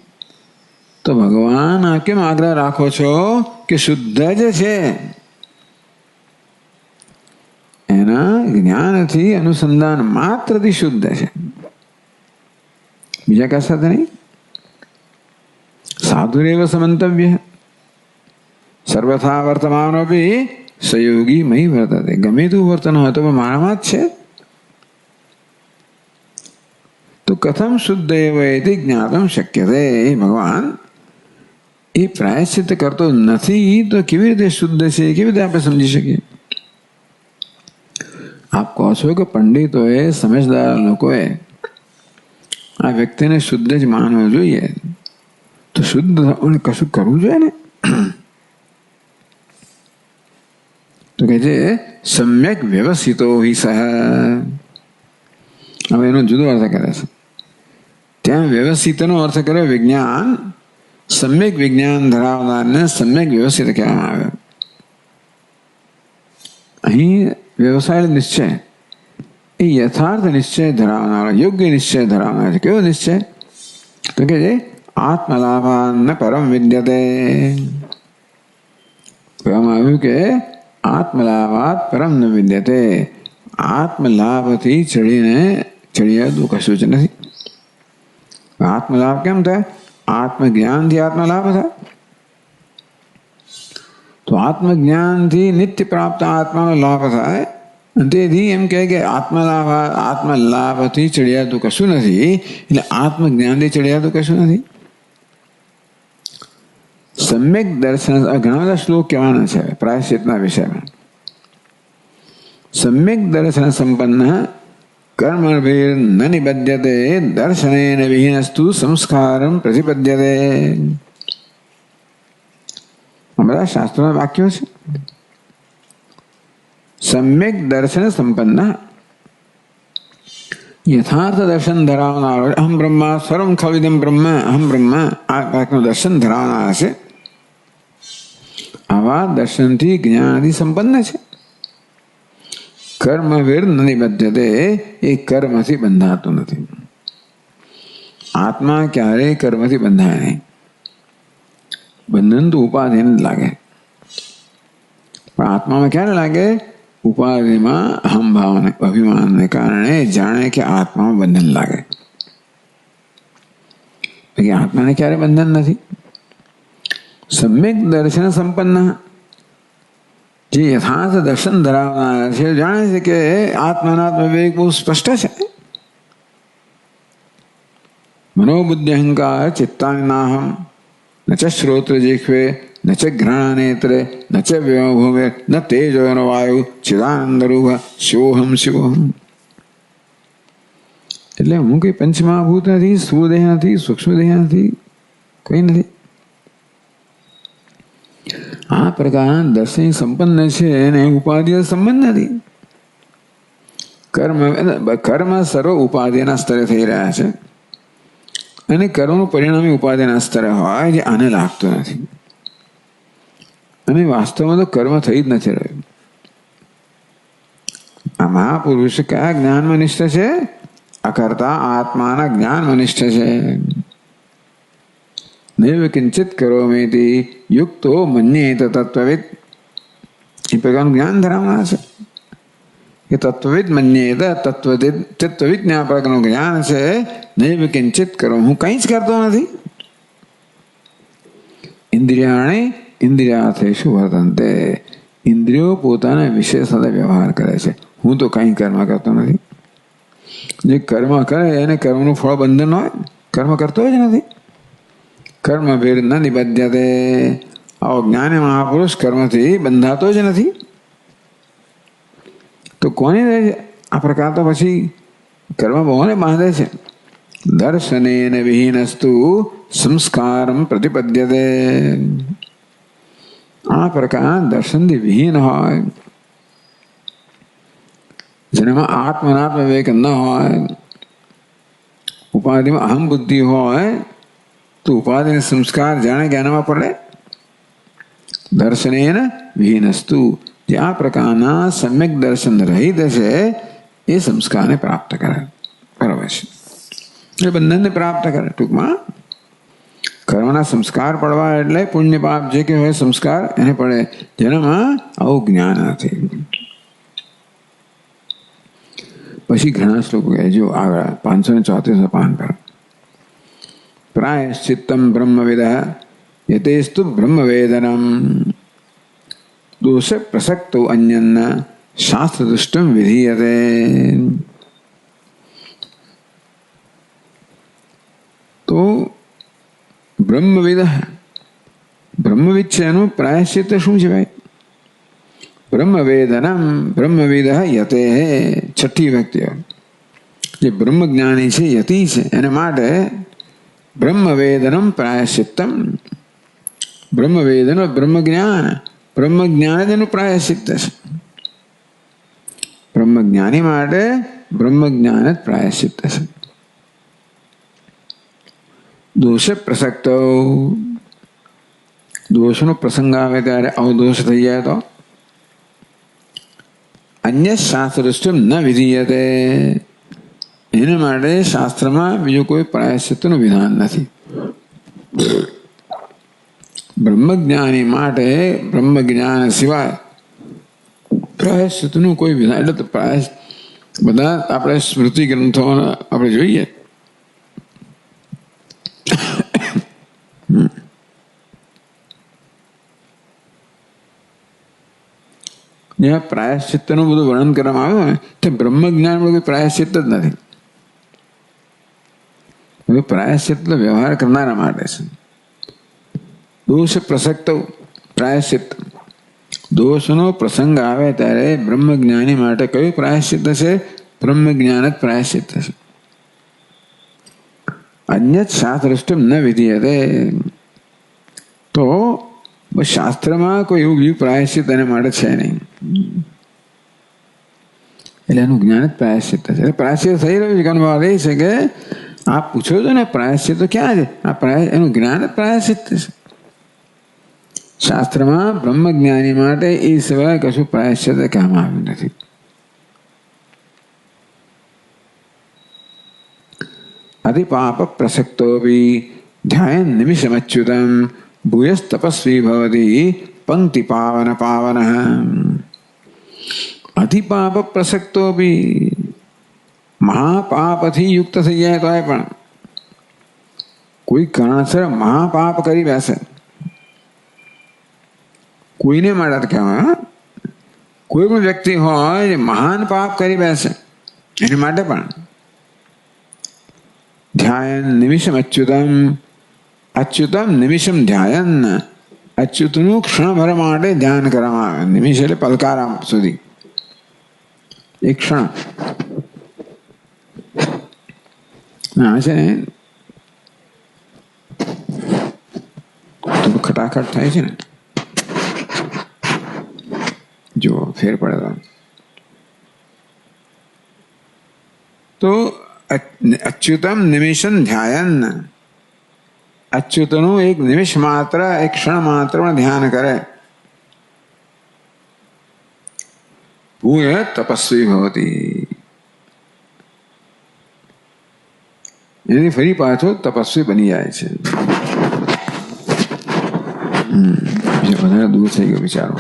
Speaker 1: તો ભગવાન આ કેમ આગ્રહ રાખો છો કે શુદ્ધ જ છે, એના જ્ઞાનથી અનુસંધાન માત્રથી શુદ્ધ છે, બીજા કયા સાથે નહીં. સાધુરેવ સમંતવ્ય સર્વથા વર્તમાનોપી સયોગી મહી વર્તતે. ગમે તેવું વર્તન હોય તો મારામાં જ છે. તો કથમ શુદ્ધ એવૈતિ જ્ઞાતમ શક્યતે. ભગવાન એ પ્રાયશ્ચિત કરતો નથી તો કેવી રીતે શુદ્ધ છે, કેવી રીતે આપણે સમજી શકીએ? આપ કહો છો કે પંડિતોએ, સમજદાર લોકોએ આ વ્યક્તિને શુદ્ધ જ માનવો જોઈએ, તો શુદ્ધ કશું કરવું જોઈએ ને. તો કે છે સમ્યક વ્યવસ્થિતો હિ સહ. હવે એનો જુદો અર્થ કરે છે. ત્યાં વ્યવસ્થિતનો અર્થ કર્યો વિજ્ઞાન. સમ્યક વિજ્ઞાન ધરાવનારને સમ્યક વ્યવસ્થિત કહેવામાં આવે. અહીં વ્યવસાય નિશ્ચય એ યથાર્થ નિશ્ચય ધરાવનારો, યોગ્ય નિશ્ચય ધરાવનાર છે. કેવો નિશ્ચય? તો કે છે આત્મલાભાન પરમ વિદ્યતે. કહેવામાં આવ્યું કે આત્મલાભાત પરમ ન વિદ્યતે. આત્મલાભથી ચડિયાતું કશું જ નથી. આત્મલાભ કેમ થાય? આત્મજ્ઞાનથી આત્મલાભ થાય. તો આત્મજ્ઞાનથી નિત્ય પ્રાપ્ત આત્માનો લાભ થાય. તેથી એમ કહે કે આત્મલાભથી ચડિયાતું કશું નથી. એટલે આત્મજ્ઞાનથી ચડિયાતું કશું નથી. સમ્યક દર્શન, ઘણા બધા શ્લોક કહેવાના છે પ્રાયશ્ચિતના વિષયમાં. સમ્યક દર્શન સંપન્ન કર્મભિર ન નિબધ્યતે દર્શનેન વિહીનસ્તુ સંસ્કારમ પ્રતિપદ્યતે. આ બધા શાસ્ત્રોના વાક્યો છે. સમ્યક દર્શન સંપન્ન, યથાર્થ દર્શન ધરાવનાર, અહમ બ્રહ્મા સર્વમ ખવિદમ બ્રહ્મ, અહમ બ્રહ્મ, આ વાક્યનું દર્શન ધરાવનાર છે. આવા દર્શનથી જ્ઞાનથી સંપન્ન છે. કર્મભિર ન નિબધ્યતે, એ કર્મથી બંધાતું નથી. આત્મા ક્યારેય કર્મથી બંધાય નહીં. બંધન તો ઉપાધિને જ લાગે, પણ આત્મામાં ક્યારે લાગે? ઉપાધિમાં અહમભાવને, અભિમાનને કારણે જાણે કે આત્મામાં બંધન લાગે. બાકી આત્માને ક્યારે બંધન નથી. સમ્યક દર્શન સંપન્ન, જે યથાર્થ દર્શન ધરાવનાર છે, જાણે છે કે આત્માનાત્મ વિવેક બહુ સ્પષ્ટ છે. મનોબુદ્ધિ અહંકાર ચિત્તાની નાહમ ન ચ શ્રોત્ર જીહ્વે ન ચ ઘ્રાણનેત્રે ન ચ વ્યોમભૂમે ન તેજો ન વાયુ ચિદાનંદ રૂપ શિવોહમ શિવોહમ. એટલે હું કઈ પંચમહાભૂત નથી, સ્થૂળદેહ નથી, સૂક્ષ્મદેહ નથી, કઈ નથી. આ પ્રકારના દર્શન સંપન્ન છે એને ઉપાધિ સંબંધ નથી. કર્મ સર્વ ઉપાધિના સ્તરે થઈ રહ્યા છે, અને કર્મનું પરિણામી ઉપાધિના સ્તરે હોય જે આને લાગતું નથી. અને વાસ્તવમાં તો કર્મ થઈ જ નથી રહ્યું. આ મહાપુરુષ કયા જ્ઞાનમાં નિષ્ઠ છે? અકર્તા આત્માના જ્ઞાનમાં નિષ્ઠ છે. નૈવ કિંચિત કરોમીતિ યુક્તો મન્યેત તત્વવિદ. એ પ્રકારનું જ્ઞાન ધરાવનાર છે કે તત્વવિદ મન્યેત, તત્વવિજ્ઞા પ્રકારનું જ્ઞાન છે. નૈવ કિંચિત કરો, હું કંઈ જ કરતો નથી. ઇન્દ્રિયાણી ઇન્દ્રિયાર્થેષુ વર્તન્તે. ઇન્દ્રિયો પોતાના વિષય સાથે વ્યવહાર કરે છે. હું તો કંઈ કર્મ કરતો નથી. જે કર્મ કરે એને કર્મનું ફળ બંધન હોય. કર્મ કરતો જ નથી. કર્મભિર ન નિબધ્યતે. આવો જ્ઞાની મહાપુરુષ કર્મથી બંધાતો જ નથી. તો કોને આ પ્રકાર તો પછી કર્મ બહુને બાંધે છે. દર્શનેન વિહીનસ્તુ સંસ્કારમ પ્રતિપદ્યતે. આ પ્રકાર દર્શનથી વિહીન હોય, જેનામાં આત્મનાત્મ વિવેક ન હોય, ઉપાધિમાં અહમ બુદ્ધિ હોય, તો ઉપાધિ સંસ્કાર જાણે કે એનામાં પડે. દર્શનેન વિહીનસ્તુ, જે આ પ્રકારના સમ્યક દર્શન રહિત છે એ સંસ્કારને પ્રાપ્ત કરે. બરાબર છે, એટલે બંધનને પ્રાપ્ત કરે. ટૂંકમાં કર્મના સંસ્કાર પડવા એટલે પુણ્ય પાપ જે કે હોય સંસ્કાર એને પડે, જેનામાં આવું જ્ઞાન નથી. પછી ઘણા શ્લોકો કહે, જો આગળ 534 પાન પર, પ્રાયશ્ચિત્તમ બ્રહ્મવિદ યતેસ્તુ બ્રહ્મવેદનમ દોષ પ્રસક્તો અન્યન્ન શાસ્ત્રદૃષ્ટમ વિધીયતે. તો બ્રહ્મવિદ, બ્રહ્મવિદ છે એનું પ્રાયશ્ચિત્ત શું છે ભાઈ? બ્રહ્મવેદનમ, બ્રહ્મવિદ યતે, છઠ્ઠી વ્યક્તિ, જે બ્રહ્મજ્ઞાની છે, યતિ છે, એને માટે બ્રહ્મવેદનમ પ્રાયશ્ચિત્તમ. બ્રહ્મવેદન બ્રહ્મજ્ઞાન, બ્રહ્મજ્ઞાન જ એનું પ્રાયશ્ચિત્ત છે. બ્રહ્મજ્ઞાની માટે બ્રહ્મજ્ઞાન જ પ્રાયશ્ચિત્ત છે. દોષ પ્રસક્તો, દોષનો પ્રસંગ આવે ત્યારે અવદોષ થઈ જાય તો અન્ય શાસ્ત્રદૃષ્ટિ ન વિધીયતે, એના માટે શાસ્ત્રમાં બીજું કોઈ પ્રાયશ્ચિત્તનું વિધાન નથી. બ્રહ્મજ્ઞાની માટે બ્રહ્મજ્ઞાન સિવાય પ્રાયશ્ચિત્તનું કોઈ વિધાન, એટલે તો બધા આપણે સ્મૃતિ ગ્રંથો આપણે જોઈએ, જ્યાં પ્રાયશ્ચિત્તનું બધું વર્ણન કરવામાં આવ્યું ને તે બ્રહ્મજ્ઞાન કોઈ પ્રાયશ્ચિત્ત જ નથી. પ્રાયશ્ચિત્ત વ્યવહાર કરનારા માટે છે. દોષ પ્રસક્ત પ્રાયશ્ચિત્ત, દોષનો પ્રસંગ આવે ત્યારે બ્રહ્મજ્ઞાની માટે કયું પ્રાયશ્ચિત્ત છે? બ્રહ્મજ્ઞાન જ પ્રાયશ્ચિત્ત છે. અન્ય શાસ્ત્રદૃષ્ટિ ન વિધીયતે, તો શાસ્ત્રમાં કોઈ એવું બીજું પ્રાયશ્ચિત્ત એને માટે છે નહીં, એટલે એનું જ્ઞાન જ પ્રાયશ્ચિત્ત છે. એટલે પ્રાયશ્ચિત્ત થઈ રહ્યું છે. કારણ વાત એ છે કે આપ પૂછો છો ને પ્રાયશ્ચિત્ત તો ક્યાં છે? આ એનું જ્ઞાન જ પ્રાયશ્ચિત્ત છે. શાસ્ત્રમાં બ્રહ્મજ્ઞાની માટે એ સિવાય કશું પ્રાયશ્ચિત્ત કહેવામાં આવ્યું નથી. અધિપાપ પ્રસક્તો બી ધ્યાન નિમિષમચ્યુતમ ભૂયસ તપસ્વી ભવતી પંક્તિ પાવન પાવન. અધિપાપ પ્રસક્તો બી, મહાપાપથી યુક્ત થઈ જાય તો પણ કોઈ કારણસર મહાપાપ કરી બેસે, કોઈને માટે કહેવાય, કોઈ પણ વ્યક્તિ હોય જે મહાન પાપ કરી બેસે એની માટે પણ ધ્યાન નિમિષમ અચ્યુતમ, અચ્યુતમ નિમિષમ ધ્યાન, અચ્યુતનું ક્ષણભર માટે ધ્યાન કરવામાં આવે. નિમિષ એટલે પલકારા સુધી, એક ક્ષણ. ના છે ને થોડું ખટાખટ થાય છે ને, જો ફેર પડે તો અચ્યુતમ નિમિષમ ધ્યાન, અચ્યુતનું એક નિમિષ માત્ર, એક ક્ષણ માત્ર ધ્યાન કરે. ભૂય તપસ્વી ભવતી, એની ફરી પાછો તપસ્વી બની જાય છે. વધારે દૂર થઈ ગયો વિચારો.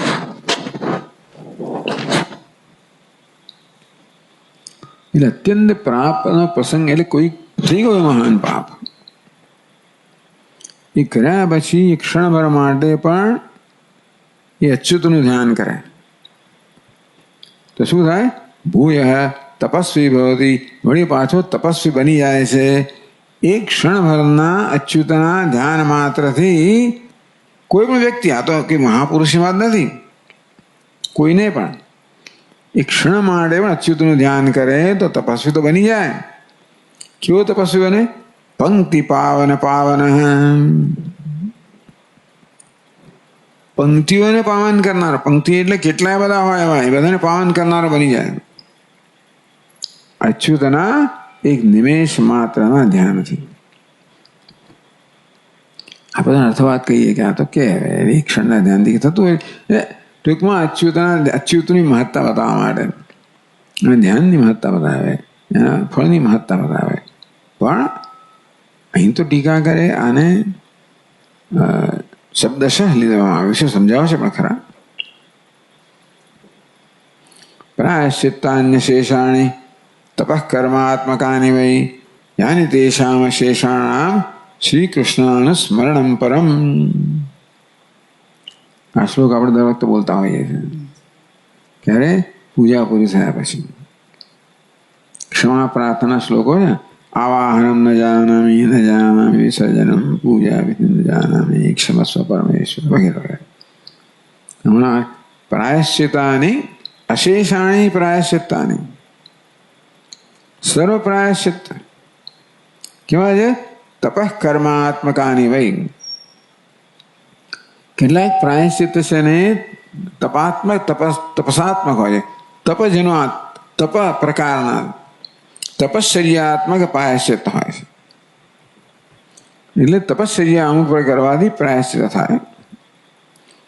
Speaker 1: એટલે અત્યંત પાપનો પ્રસંગ, એટલે કોઈ થઈ ગયો મહાન પાપ, એ કર્યા પછી એક ક્ષણભર માટે પણ એ અચ્યુતનું ધ્યાન કરે તો શું થાય? ભૂય તપસ્વી ભવતી, વળી પાછો તપસ્વી બની જાય છે. એક ક્ષણભરના અચ્યુતના ધ્યાન માત્રથી કોઈ પણ વ્યક્તિ, આ તો કે મહાપુરુષની વાત નથી, કોઈને પણ એક ક્ષણ માટે પણ અચ્યુતનું ધ્યાન કરે તો તપસ્વી તો બની જાય. કેવો તપસ્વી બને? પંક્તિ પાવન પાવન, પંક્તિઓને પાવન કરનારો. પંક્તિ એટલે કેટલાય બધા હોય એવા, એ બધાને પાવન કરનારો બની જાય અચ્યુતના એક નિમેષ માત્રના ધ્યાનથી. આ બધા અર્થવાત કહીએ કે આ તો કે એક ક્ષણના ધ્યાનથી થતું હોય. ટૂંકમાં અચ્યુતની મહત્તા બતાવવા માટે અને ધ્યાનની મહત્તા બતાવે, ફળની મહત્તા બતાવે. પણ અહીં તો ટીકા કરે આને શબ્દશઃ લીધવામાં આવ્યું છે, સમજાવશે પણ ખરા. પ્રાયશ્ચિત્તાન્ય શેષાણી તપઃ કર્માત્મકાની વૈ યાની તેષામ શેષાણામ શ્રી કૃષ્ણાનું સ્મરણમ પરમ. આ શ્લોક આપણે દર વખતે બોલતા હોઈએ છીએ. ક્યારે? પૂજા પૂરી થયા પછી. ક્ષમા પ્રાર્થના શ્લોકો છે. આવાહનમ ન જાનામી ન જાનામી વિસર્જનમ પૂજા વિધિ ન જાનામી ક્ષમસ્વ પરમેશ્વર વગેરે વગેરે. હમણાં પ્રાયશ્ચિતાની અશેષાણી પ્રાયશ્ચિત્તાની, સર્વ પ્રાયશ્ચિત કેવા છે? તપઃ કર્માત્મકાની વૈ. કેટલાક પ્રાયશ્ચિત છે ને તપાત્મક તપસાત્મક હોય છે. તપ જેનો તપ પ્રકારના તપશ્ચર્યાત્મક પ્રાયશ્ચિત હોય છે. એટલે તપશ્ચર્યા અમુક પર કરવાથી પ્રાયશ્ચિત થાય.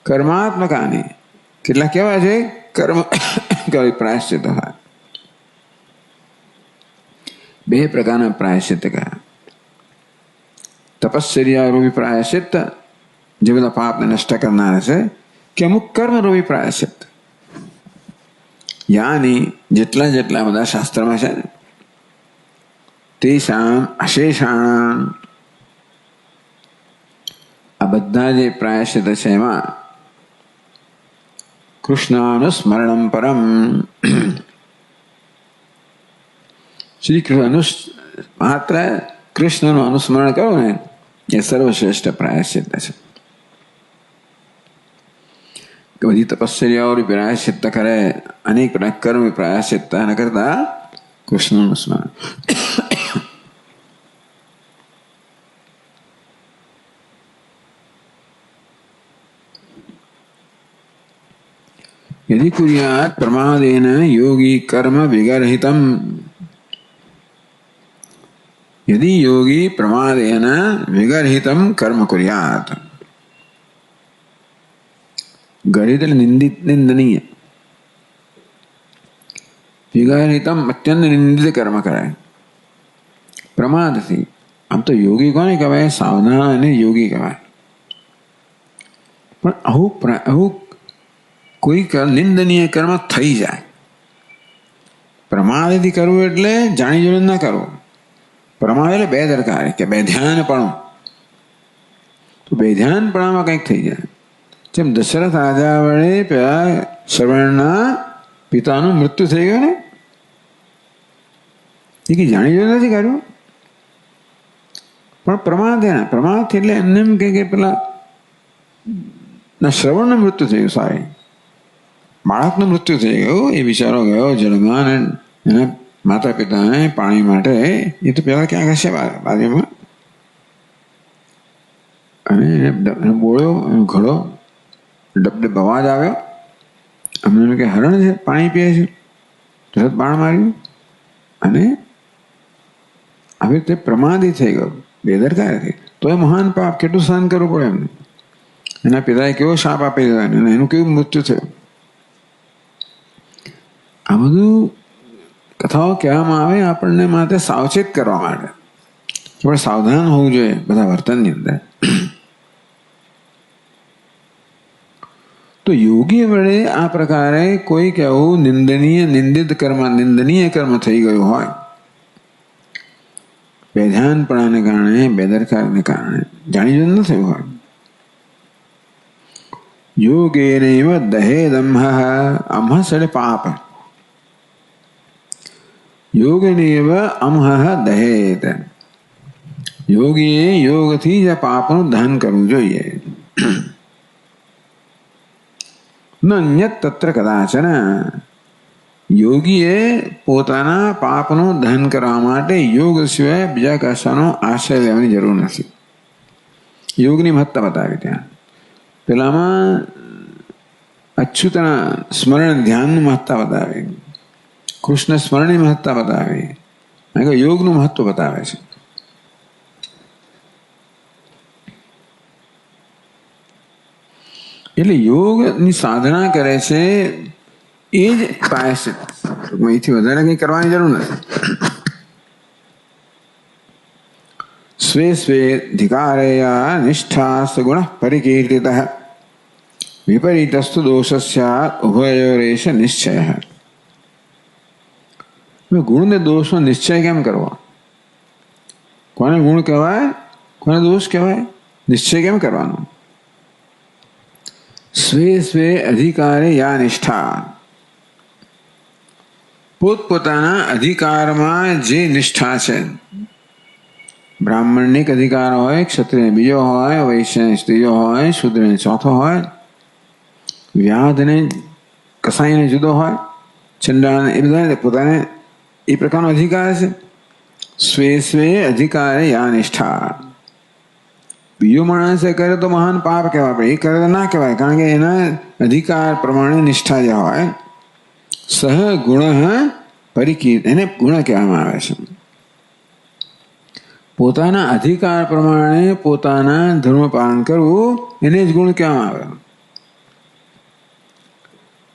Speaker 1: કર્માત્મકાની કેટલાક કેવા છે? કર્મ પ્રાયશ્ચિત થાય. બે પ્રકારના પ્રાયશ્ચિત કયા? તપશ્ચર્યા રૂપી પ્રાયશ્ચિત જે બધા પાપને નષ્ટ કરનાર છે, કે અમુક કર્મ રૂપી પ્રાયશ્ચિત. યાની જેટલા જેટલા બધા શાસ્ત્રમાં છે ને તેષામ અશેષાણામ, આ બધા જે પ્રાયશ્ચિત છે એમાં કૃષ્ણાનુસ્મરણમ પરમ, શ્રી કૃષ્ણ માત્ર કૃષ્ણનું અનુસ્મરણ કરો ને એ સર્વશ્રેષ્ઠ પ્રાયશ્ચિત છે. બધી તપશ્ચર્યાઓ પ્રાયશ્ચિત કરે, અનેક કર્મ પ્રાયશ્ચિત ન કરતા કૃષ્ણનું સ્મરણ. यदि कुर्यात् प्रमादेन योगी कर्म विगर्हितम्, यदि योगी प्रमादेन विगर्हितम कर्म कुर्यात्, गर्हित निंदित निंदनीय, विगर्हितम અત્યંત નિંદિત કર્મ કરાય પ્રમાદથી. આમ તો યોગી કોને કહેવાય? સાવધાન અને યોગી કહેવાય. પણ આવું કોઈ નિંદનીય કર્મ થઈ જાય. પ્રમાદથી કરવું એટલે જાણી જોઈને ના કરવું. પ્રમાદ એટલે બેદરકારી કે બેધ્યાનપણું. તો બેધ્યાનપણામાં કંઈક થઈ જાય. જેમ દશરથ રાજા વડે પેલા શ્રવણના પિતાનું મૃત્યુ થઈ ગયું ને, એ કંઈ જાણી જોઈને નથી કર્યું, પણ પ્રમાદ એટલે એમને એમ કે પેલા શ્રવણનું મૃત્યુ થયું. સારી બાળકનું મૃત્યુ થઈ ગયું, એ બિચારો ગયો જળમાં અને એના માતા પિતાને પાણી માટે એ તો પેલા ક્યાં હશે બાજુમાં, અને બોળ્યો ઘડો, ડબ અવાજ આવ્યો. અમને કે હરણ છે, પાણી પીએ છે. તરત બાણ માર્યું અને આવી રીતે પ્રમાદી થઈ ગયો, બેદરકાર થઈ. તો એ મહાન પાપ કેટલું સહન કરવું પડે એમને. એના પિતાએ કેવો શાપ આપી દીધો અને એનું કેવું મૃત્યુ થયું. આ બધું કથાઓ કહેવામાં આવે આપણને માટે સાવચેત કરવા માટે. આપણે સાવધાન હોવું જોઈએ બધા વર્તનની અંદર. તો યોગી વડે આ પ્રકારે કોઈ કહેવું નિંદનીય કર્મ થઈ ગયું હોય, બેધ્યાનપણાને કારણે, બેદરકારને કારણે, જાણી જોઈને ન થયું હોય. યોગેનૈવ દહેદમ્હ, અમ્હસ એટલે પાપ. યોગેનૈવ અમ્હ દહેત, યોગીએ યોગથી જ પાપનું દહન કરવું જોઈએ. ન અન્યત તત્ર કદાચન, યોગીએ પોતાના પાપનું દહન કરવા માટે યોગ સિવાય બીજા કશાનો આશ્રય લેવાની જરૂર નથી. યોગની મહત્તા બતાવી ત્યાં. પેલામાં અચ્યુતના સ્મરણ ધ્યાનની મહત્તા બતાવી, કૃષ્ણ સ્મરણની મહત્તા બતાવી, યોગનું મહત્વ બતાવે છે. એટલે યોગની સાધના કરે છે એ જ પ્રાયશ્ચિત. અહીંથી વધારે કંઈ કરવાની જરૂર નથી. સ્વે સ્વે અધિકારેયા નિષ્ઠા ગુણ પરિકીર્તિત વિપરીતસ્તુ દોષસ્ય ઉભયોરેશ નિશ્ચય. ગુણ ને દોષનો નિશ્ચય કેમ કરવો? કોને ગુણ કહેવાય, કોને દોષ કહેવાય? નિશ્ચય કેમ કરવાનો? સ્વે સ્વે અધિકારે યા નિષ્ઠા, પોતપોતાના અધિકારમાં જે નિષ્ઠા છે. બ્રાહ્મણને એક અધિકાર હોય, ક્ષત્રિય બીજો હોય, વૈશ્ય ત્રીજો હોય, શૂદ્રને ચોથો હોય, વ્યાધને કસાઈને જુદો હોય, ચંડાળને, એ બધા પોતાને એ પ્રકારનો અધિકાર છે. સ્વે સ્વે અધિકારે યા નિષ્ઠા. બીજો માણસે કરે તો મહાન પાપ કહેવાય, પણ એ કરે તો ના કહેવાય, કારણ કે એના અધિકાર પ્રમાણે નિષ્ઠા જે હોય. સહ ગુણ પરિકીર્ત, એને ગુણ કહેવામાં આવે છે. પોતાના અધિકાર પ્રમાણે પોતાના ધર્મ પાલન કરવું એને જ ગુણ કહેવામાં આવે.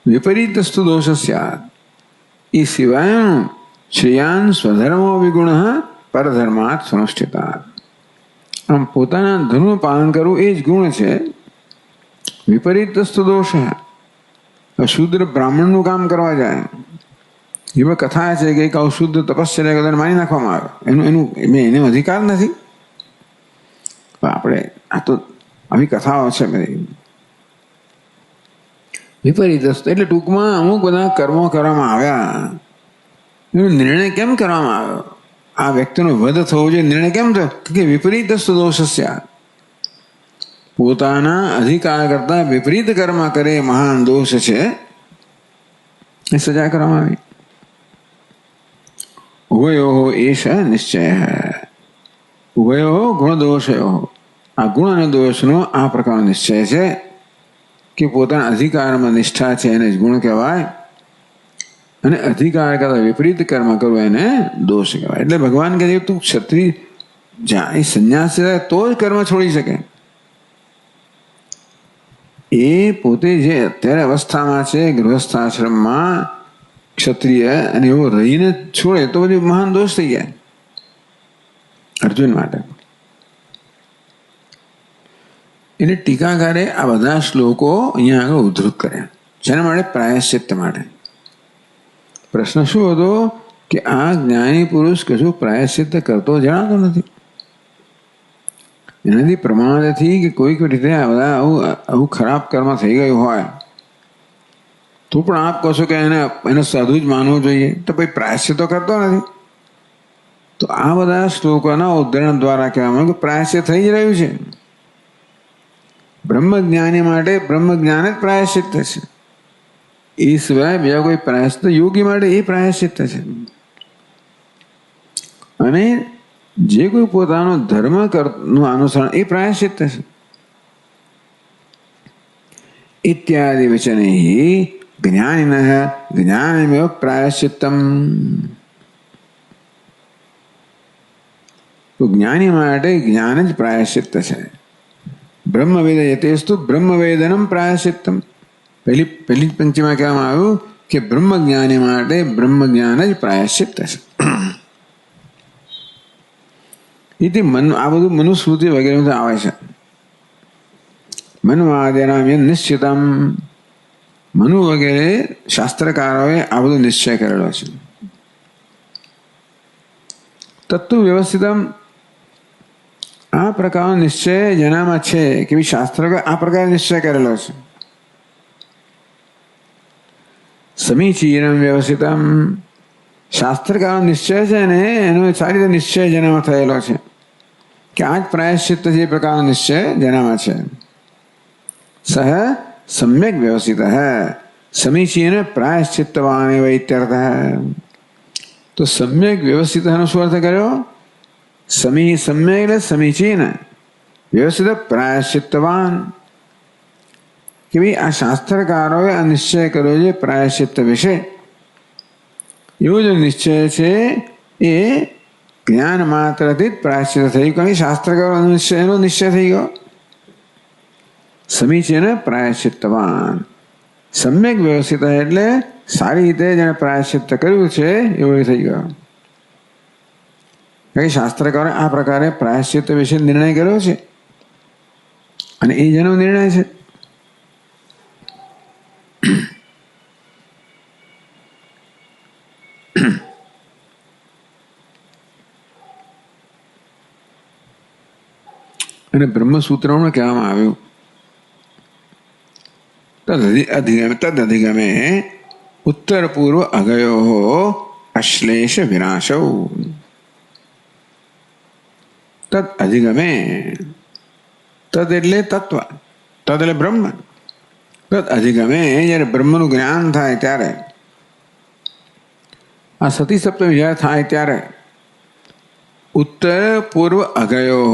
Speaker 1: વિપરીતસ્તુ દોષસ્ય, એ સિવાય શ્રેયાન સ્વધર્મો વિગુણ પરધર્માત સુનિષ્ઠિતા. આમ પોતાના ધર્મ પાલન કરવું એ જ ગુણ છે. વિપરીતસ્તુ દોષ, શુદ્ર બ્રાહ્મણનું કામ કરવા જાય, એમાં કથા છે કે એક અશુદ્ધ તપસ્યા કદાચ મારી નાખવામાં આવે, એનો અધિકાર નથી. આપણે આ તો આવી કથાઓ છે બધી. વિપરીત એટલે ટૂંકમાં અમુક બધા કર્મો કરવામાં આવ્યા, એનો નિર્ણય કેમ કરવામાં આવ્યો? આ વ્યક્તિનો વધ થવો જોઈએ, નિર્ણય કેમ થયો? કે વિપરીત દોષસ્ય, પોતાના અધિકાર કરતા વિપરીત કર્મ કરે મહાન દોષ છે, એ સજા કરવામાં આવી. ઉભયો એશ નિશ્ચય, ઉભયો ગુણ દોષયો. આ ગુણ અને દોષનો આ પ્રકારનો નિશ્ચય છે કે પોતાના અધિકારમાં નિષ્ઠા છે એને જ ગુણ કહેવાય, અને અધિકાર કરતા વિપરીત કર્મ કરવું એને દોષ કહેવાય. એટલે ભગવાન કહે તું ક્ષત્રિય જ્યાં સંન્યાસી થાય તો જ કર્મ છોડી શકે. એ પોતે જે અત્યારે અવસ્થામાં છે ગૃહસ્થાશ્રમમાં ક્ષત્રિય, અને એવો રહીને છોડે તો બધું મહાન દોષ થઈ જાય અર્જુન માટે. એટલે ટીકાકારે આ બધા શ્લોકો અહીંયા આગળ ઉદ્ધૃત કર્યા. જેના માટે પ્રાયશ્ચિત્ત માટે. પ્રશ્ન શું હતો કે આ જ્ઞાની પુરુષ કશું પ્રાયશ્ચિત્ત કરતો જણાતો નથી. એનાથી પ્રમાદથી કે કોઈક રીતે આ બધા આવું ખરાબ કર્મ થઈ ગયું હોય તો પણ આપ કહો છો કે એને સાધુ જ માનવું જોઈએ, તો ભાઈ પ્રાયશ્ચિત્ત તો કરતો નથી. તો આ બધા શ્લોકોના ઉદાહરણ દ્વારા કહેવામાં કે પ્રાયશ્ચિત્ત થઈ જ રહ્યું છે. બ્રહ્મજ્ઞાની માટે બ્રહ્મજ્ઞાન જ પ્રાયશ્ચિત્ત છે. એ સિવાય બીજા કોઈ પ્રાયશ્ચિત્ત, યોગી માટે એ પ્રાયશ્ચિત્ત છે. અને જે કોઈ પોતાનો ધર્મ નું અનુસરણ એ પ્રાયશ્ચિત્ત છે. ઇત્યાદિ વચનૈ જ્ઞાનિનઃ જ્ઞાનમેવ પ્રાયશ્ચિત્તમ. તો જ્ઞાની માટે જ્ઞાન જ પ્રાયશ્ચિત્ત છે. બ્રહ્મવેદ યતેસ્તુ બ્રહ્મવેદનમ પ્રાયશ્ચિત્તમ. પહેલી પંક્તિમાં કહેવામાં આવ્યું કે બ્રહ્મજ્ઞાની માટે બ્રહ્મજ્ઞાન જ પ્રાયશ્ચિત્ત છે. એથી આ બધું મનુસ્મૃતિ વગેરે આવે છે. મન્વાદ્યનામ નિશ્ચિતમ, મનુ વગેરે શાસ્ત્રકારોએ આ બધો નિશ્ચય કરેલો છે. તત્વ વ્યવસ્થિતમ, આ પ્રકારનો નિશ્ચય જેનામાં છે કે શાસ્ત્ર આ પ્રકારે નિશ્ચય કરેલો છે. સમીચીનમ વ્યવસ્થિતમ, શાસ્ત્રકારનો નિશ્ચય છે ને એનો સારી રીતે નિશ્ચય જેનામાં થયેલો છે કે આ જ પ્રાયશ્ચિત્ત જે પ્રકારનો નિશ્ચય જેનામાં છે. સહ સમ્યક વ્યવસ્થિત समीचीन प्रायश्चित्तवान एव इत्यर्थः। तो सम्यक व्यवस्थित શું અર્થ કર્યો? सम्यक समीचीन व्यवस्थित प्रायश्चित्तवान કે ભાઈ આ શાસ્ત્રકારોએ આ નિશ્ચય કર્યો છે પ્રાયશ્ચિત્ત વિશે. એવો જો નિશ્ચય છે એ જ્ઞાન માત્રથી જ પ્રાયશ્ચિત્ત થઈ ગયું. શાસ્ત્રકારો એનો નિશ્ચય થઈ ગયો. સમીચીન પ્રાયશ્ચિત્તવાન, સમ્યક વ્યવસ્થિત એટલે સારી રીતે જેને પ્રાયશ્ચિત્ત કર્યું છે એવો થઈ ગયો. કઈ શાસ્ત્રકારોએ આ પ્રકારે પ્રાયશ્ચિત્ત વિશે નિર્ણય કર્યો છે અને એ જેનો નિર્ણય છે. અને બ્રહ્મસૂત્રમાં કહેવામાં આવ્યું તદધિગમે ઉત્તર પૂર્વ અગયો અશ્લેષ વિનાશૌ. તદ અધિગમે, તદ એટલે તત્વ, તદ એટલે બ્રહ્મ. તદ અધિગમે જ્યારે બ્રહ્મનું જ્ઞાન થાય ત્યારે, આ સતી સપ્તમી જ્યારે થાય ત્યારે ઉત્તર પૂર્વ અગયો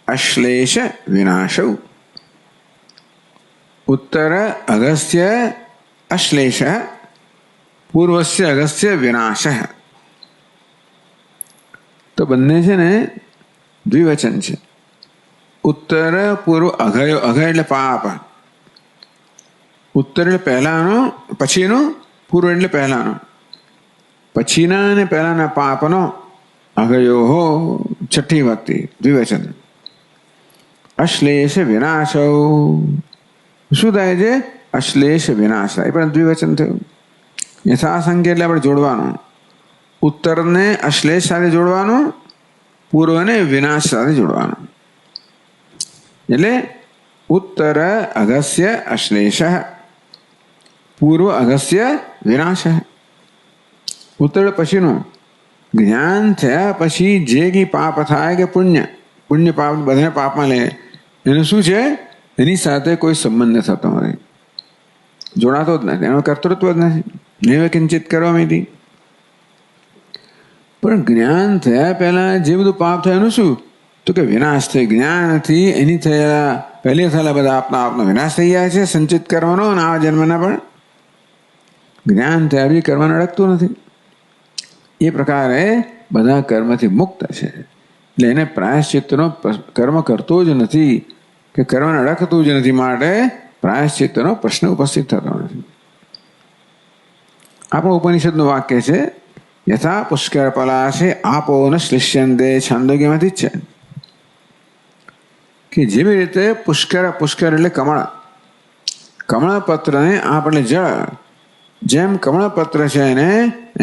Speaker 1: અશ્લેષ વિનાશૌ. ઉત્તર અગસ્ત્ય અશ્લેષ, પૂર્વસ્ય અગસ્ત્ય વિનાશ. તો બંને છે ને દ્વિવચન છે. ઉત્તર પૂર્વ અગયો, અગય એટલે પાપ. ઉત્તર એટલે પહેલાનો, પછીનો. પૂર્વ એટલે પહેલાનો. પછીના અને પહેલાના પાપનો અગયો છઠ્ઠી વખતે દ્વિવચન. અશ્લેષ વિનાશો. શું થાય છે? અશ્લેષ વિનાશ થાય, પણ દ્વિવચન થયું. યથાસંખ્ય એટલે આપણે જોડવાનું. ઉત્તરને અશ્લેષ સાથે જોડવાનું, પૂર્વને વિનાશ સાથે જોડવાનું. એટલે ઉત્તર અગસ્ય અશ્લેષ, પૂર્વ અગસ્ય વિનાશ. ઉત્તર પછીનું જ્ઞાન થયા પછી જે કંઈ પાપ થાય કે પુણ્ય, પુણ્ય પાપ બધાને પાપમાં લે, એનું શું છે? એની સાથે કોઈ સંબંધ થતો નથી, જોડાતો જ નથી, એનું કર્તૃત્વ જ નથી. નૈવ કિંચિત કરોમિતિ. પણ જ્ઞાન થયા પહેલા જે બધું પાપ થાય એનું શું? તો કે વિનાશ થઈ. જ્ઞાનથી એની થયેલા પહેલી થયેલા બધા આપનો વિનાશ થઈ જાય છે, સંચિત કરવાનો. અને આ જન્મના પણ જ્ઞાન થયા બી કર્મને અડકતું નથી. એ પ્રકારે બધા કર્મથી મુક્ત છે. એટલે એને પ્રાયશ્ચિત્તનો કર્મ કરતો જ નથી કે કર્મને અડકતું જ નથી, માટે પ્રાયશ્ચિત્તનો પ્રશ્ન ઉપસ્થિત થતો નથી. આપણું ઉપનિષદનું વાક્ય છે યથા પુષ્કર પલાશે આપો ન શ્લિષ્યંતે. છાંદોગ્યમાંથી જ છે કે જેવી રીતે પુષ્કર, પુષ્કર એટલે કમળ, કમળપત્રને આપણે જળ, જેમ કમળપત્ર છે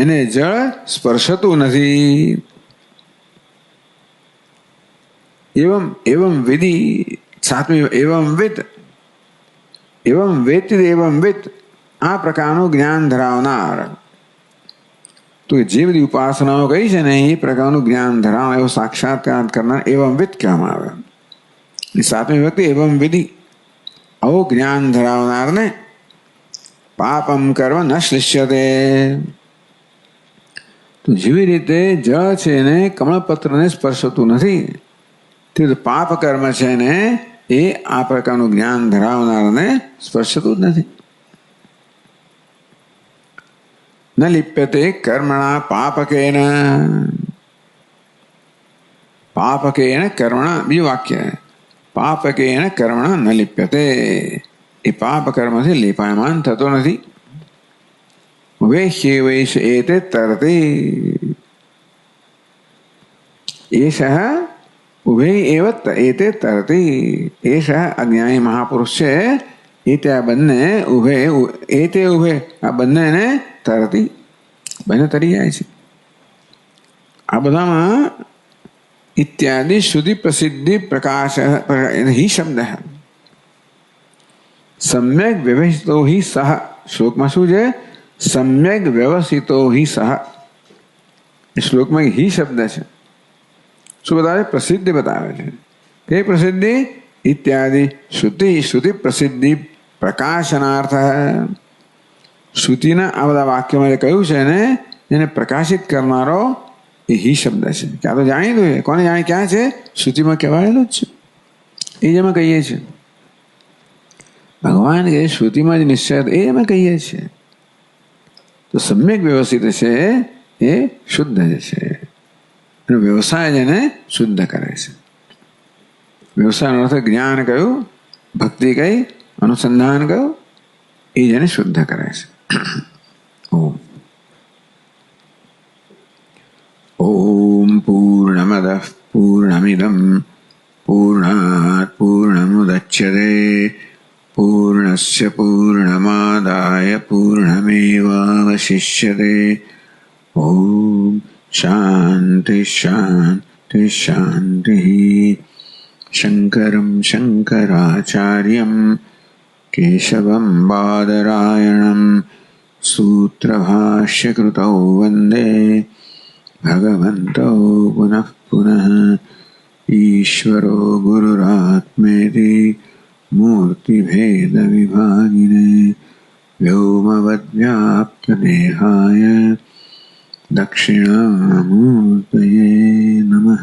Speaker 1: એને જળ સ્પર્શતું નથી. એવમ વિધિ સાતમી એવમ વિદ, એવમ વેત એવમ વિદ. આ પ્રકારનું જ્ઞાન ધરાવનાર, તો જે બધી ઉપાસનાઓ કહી છે ને એ પ્રકારનું જ્ઞાન ધરાવનાર, એવો સાક્ષાત્કાર કરનાર એવમ વિદ કહેવામાં આવે. સાતમી વ્યક્તિ એવમ વિધિ, આવું જ્ઞાન ધરાવનારને પાપમ કર્મ ન શ્લિષ્યતે. તો જેવી રીતે જળ છે એને કમળપત્રને સ્પર્શતું નથી, તે પાપ કર્મ છે ને એ આ પ્રકારનું જ્ઞાન ધરાવનારને સ્પર્શતું જ નથી. ન લિપ્યતે કર્મણા પાપકેન. પાપકેન કર્મણા, બીજું વાક્ય, પાપકેન કર્મણા ન લિપ્યતે. એ પાપ કર્મથી લેપાયમાન થતો નથી. વૈશ્ય વૈશ એતે તરતે. એષ ઉભય એવ એતે તરતી. એષ અજ્ઞાની મહાપુરુષ છે એ ત્યાં બંને ઉભે, એતે ઉભે, આ બંનેને તરતી, બંને તરી જાય છે. આ બધામાં ઇત્યાદિ શ્રુતિ પ્રસિદ્ધિ પ્રકાશ હિ શબ્દ. સમ્યક વ્યવસ્થિતો હિ સહ. શ્લોકમાં શું છે? સમ્યક વ્યવસ્થિતો હિ સહ. એ શ્લોકમાં હિ શબ્દ છે. શું બતાવે? પ્રસિદ્ધિ બતાવે છે. કઈ પ્રસિદ્ધિ? ઇત્યાદિ શ્રુતિ, શ્રુતિ પ્રસિદ્ધિ પ્રકાશનાર્થ. શ્રુતિના આ બધા વાક્યમાં કહ્યું છે ને એને પ્રકાશિત કરનારો એ હિ શબ્દ છે. ક્યાં તો જાણીતું છે, કોને જાણે ક્યાં છે? શ્રુતિમાં કહેવાયેલું જ છે. એ જ અમે કહીએ છીએ. ભગવાન કે શ્રુતિમાં જ નિશ્ચય એ અમે કહીએ છીએ. તો સમ્યક વ્યવસ્થિત છે એ શુદ્ધ છે. વ્યવસાય જેને શુદ્ધ કરે છે. વ્યવસાયનો અર્થ જ્ઞાન કયું, ભક્તિ કઈ, અનુસંધાન કયું, એ જેને શુદ્ધ કરે છે. ઓમ પૂર્ણમદ પૂર્ણમિદમ પૂર્ણાત પૂર્ણમુદચ્યતે પૂર્ણસ્ય પૂર્ણમાદાય પૂર્ણમેવાવશિષ્યતે. ઓમ શાંતિ શાંતિ શાંતિ. શંકરં શંકરાચાર્યં કેશવં બાદરાયણં સૂત્રભાષ્યકૃતૌ વંદે ભગવन्तौ પુનઃ પુનઃ. ઈશ્વરો ગુરુરાત્મેતિ મૂર્તિભેદવિભાગિને વ્યોમવદ્વ્યાપ્તદેહાય દક્ષિણામૂર્તયે નમઃ.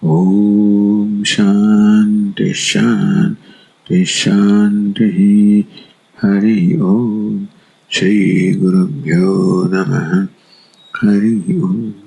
Speaker 1: ઓમ શાંતિ શાંતિ શાંતિ. હરિ ઓમ. શ્રી ગુરુભ્યો નમઃ. હરિ ઓમ.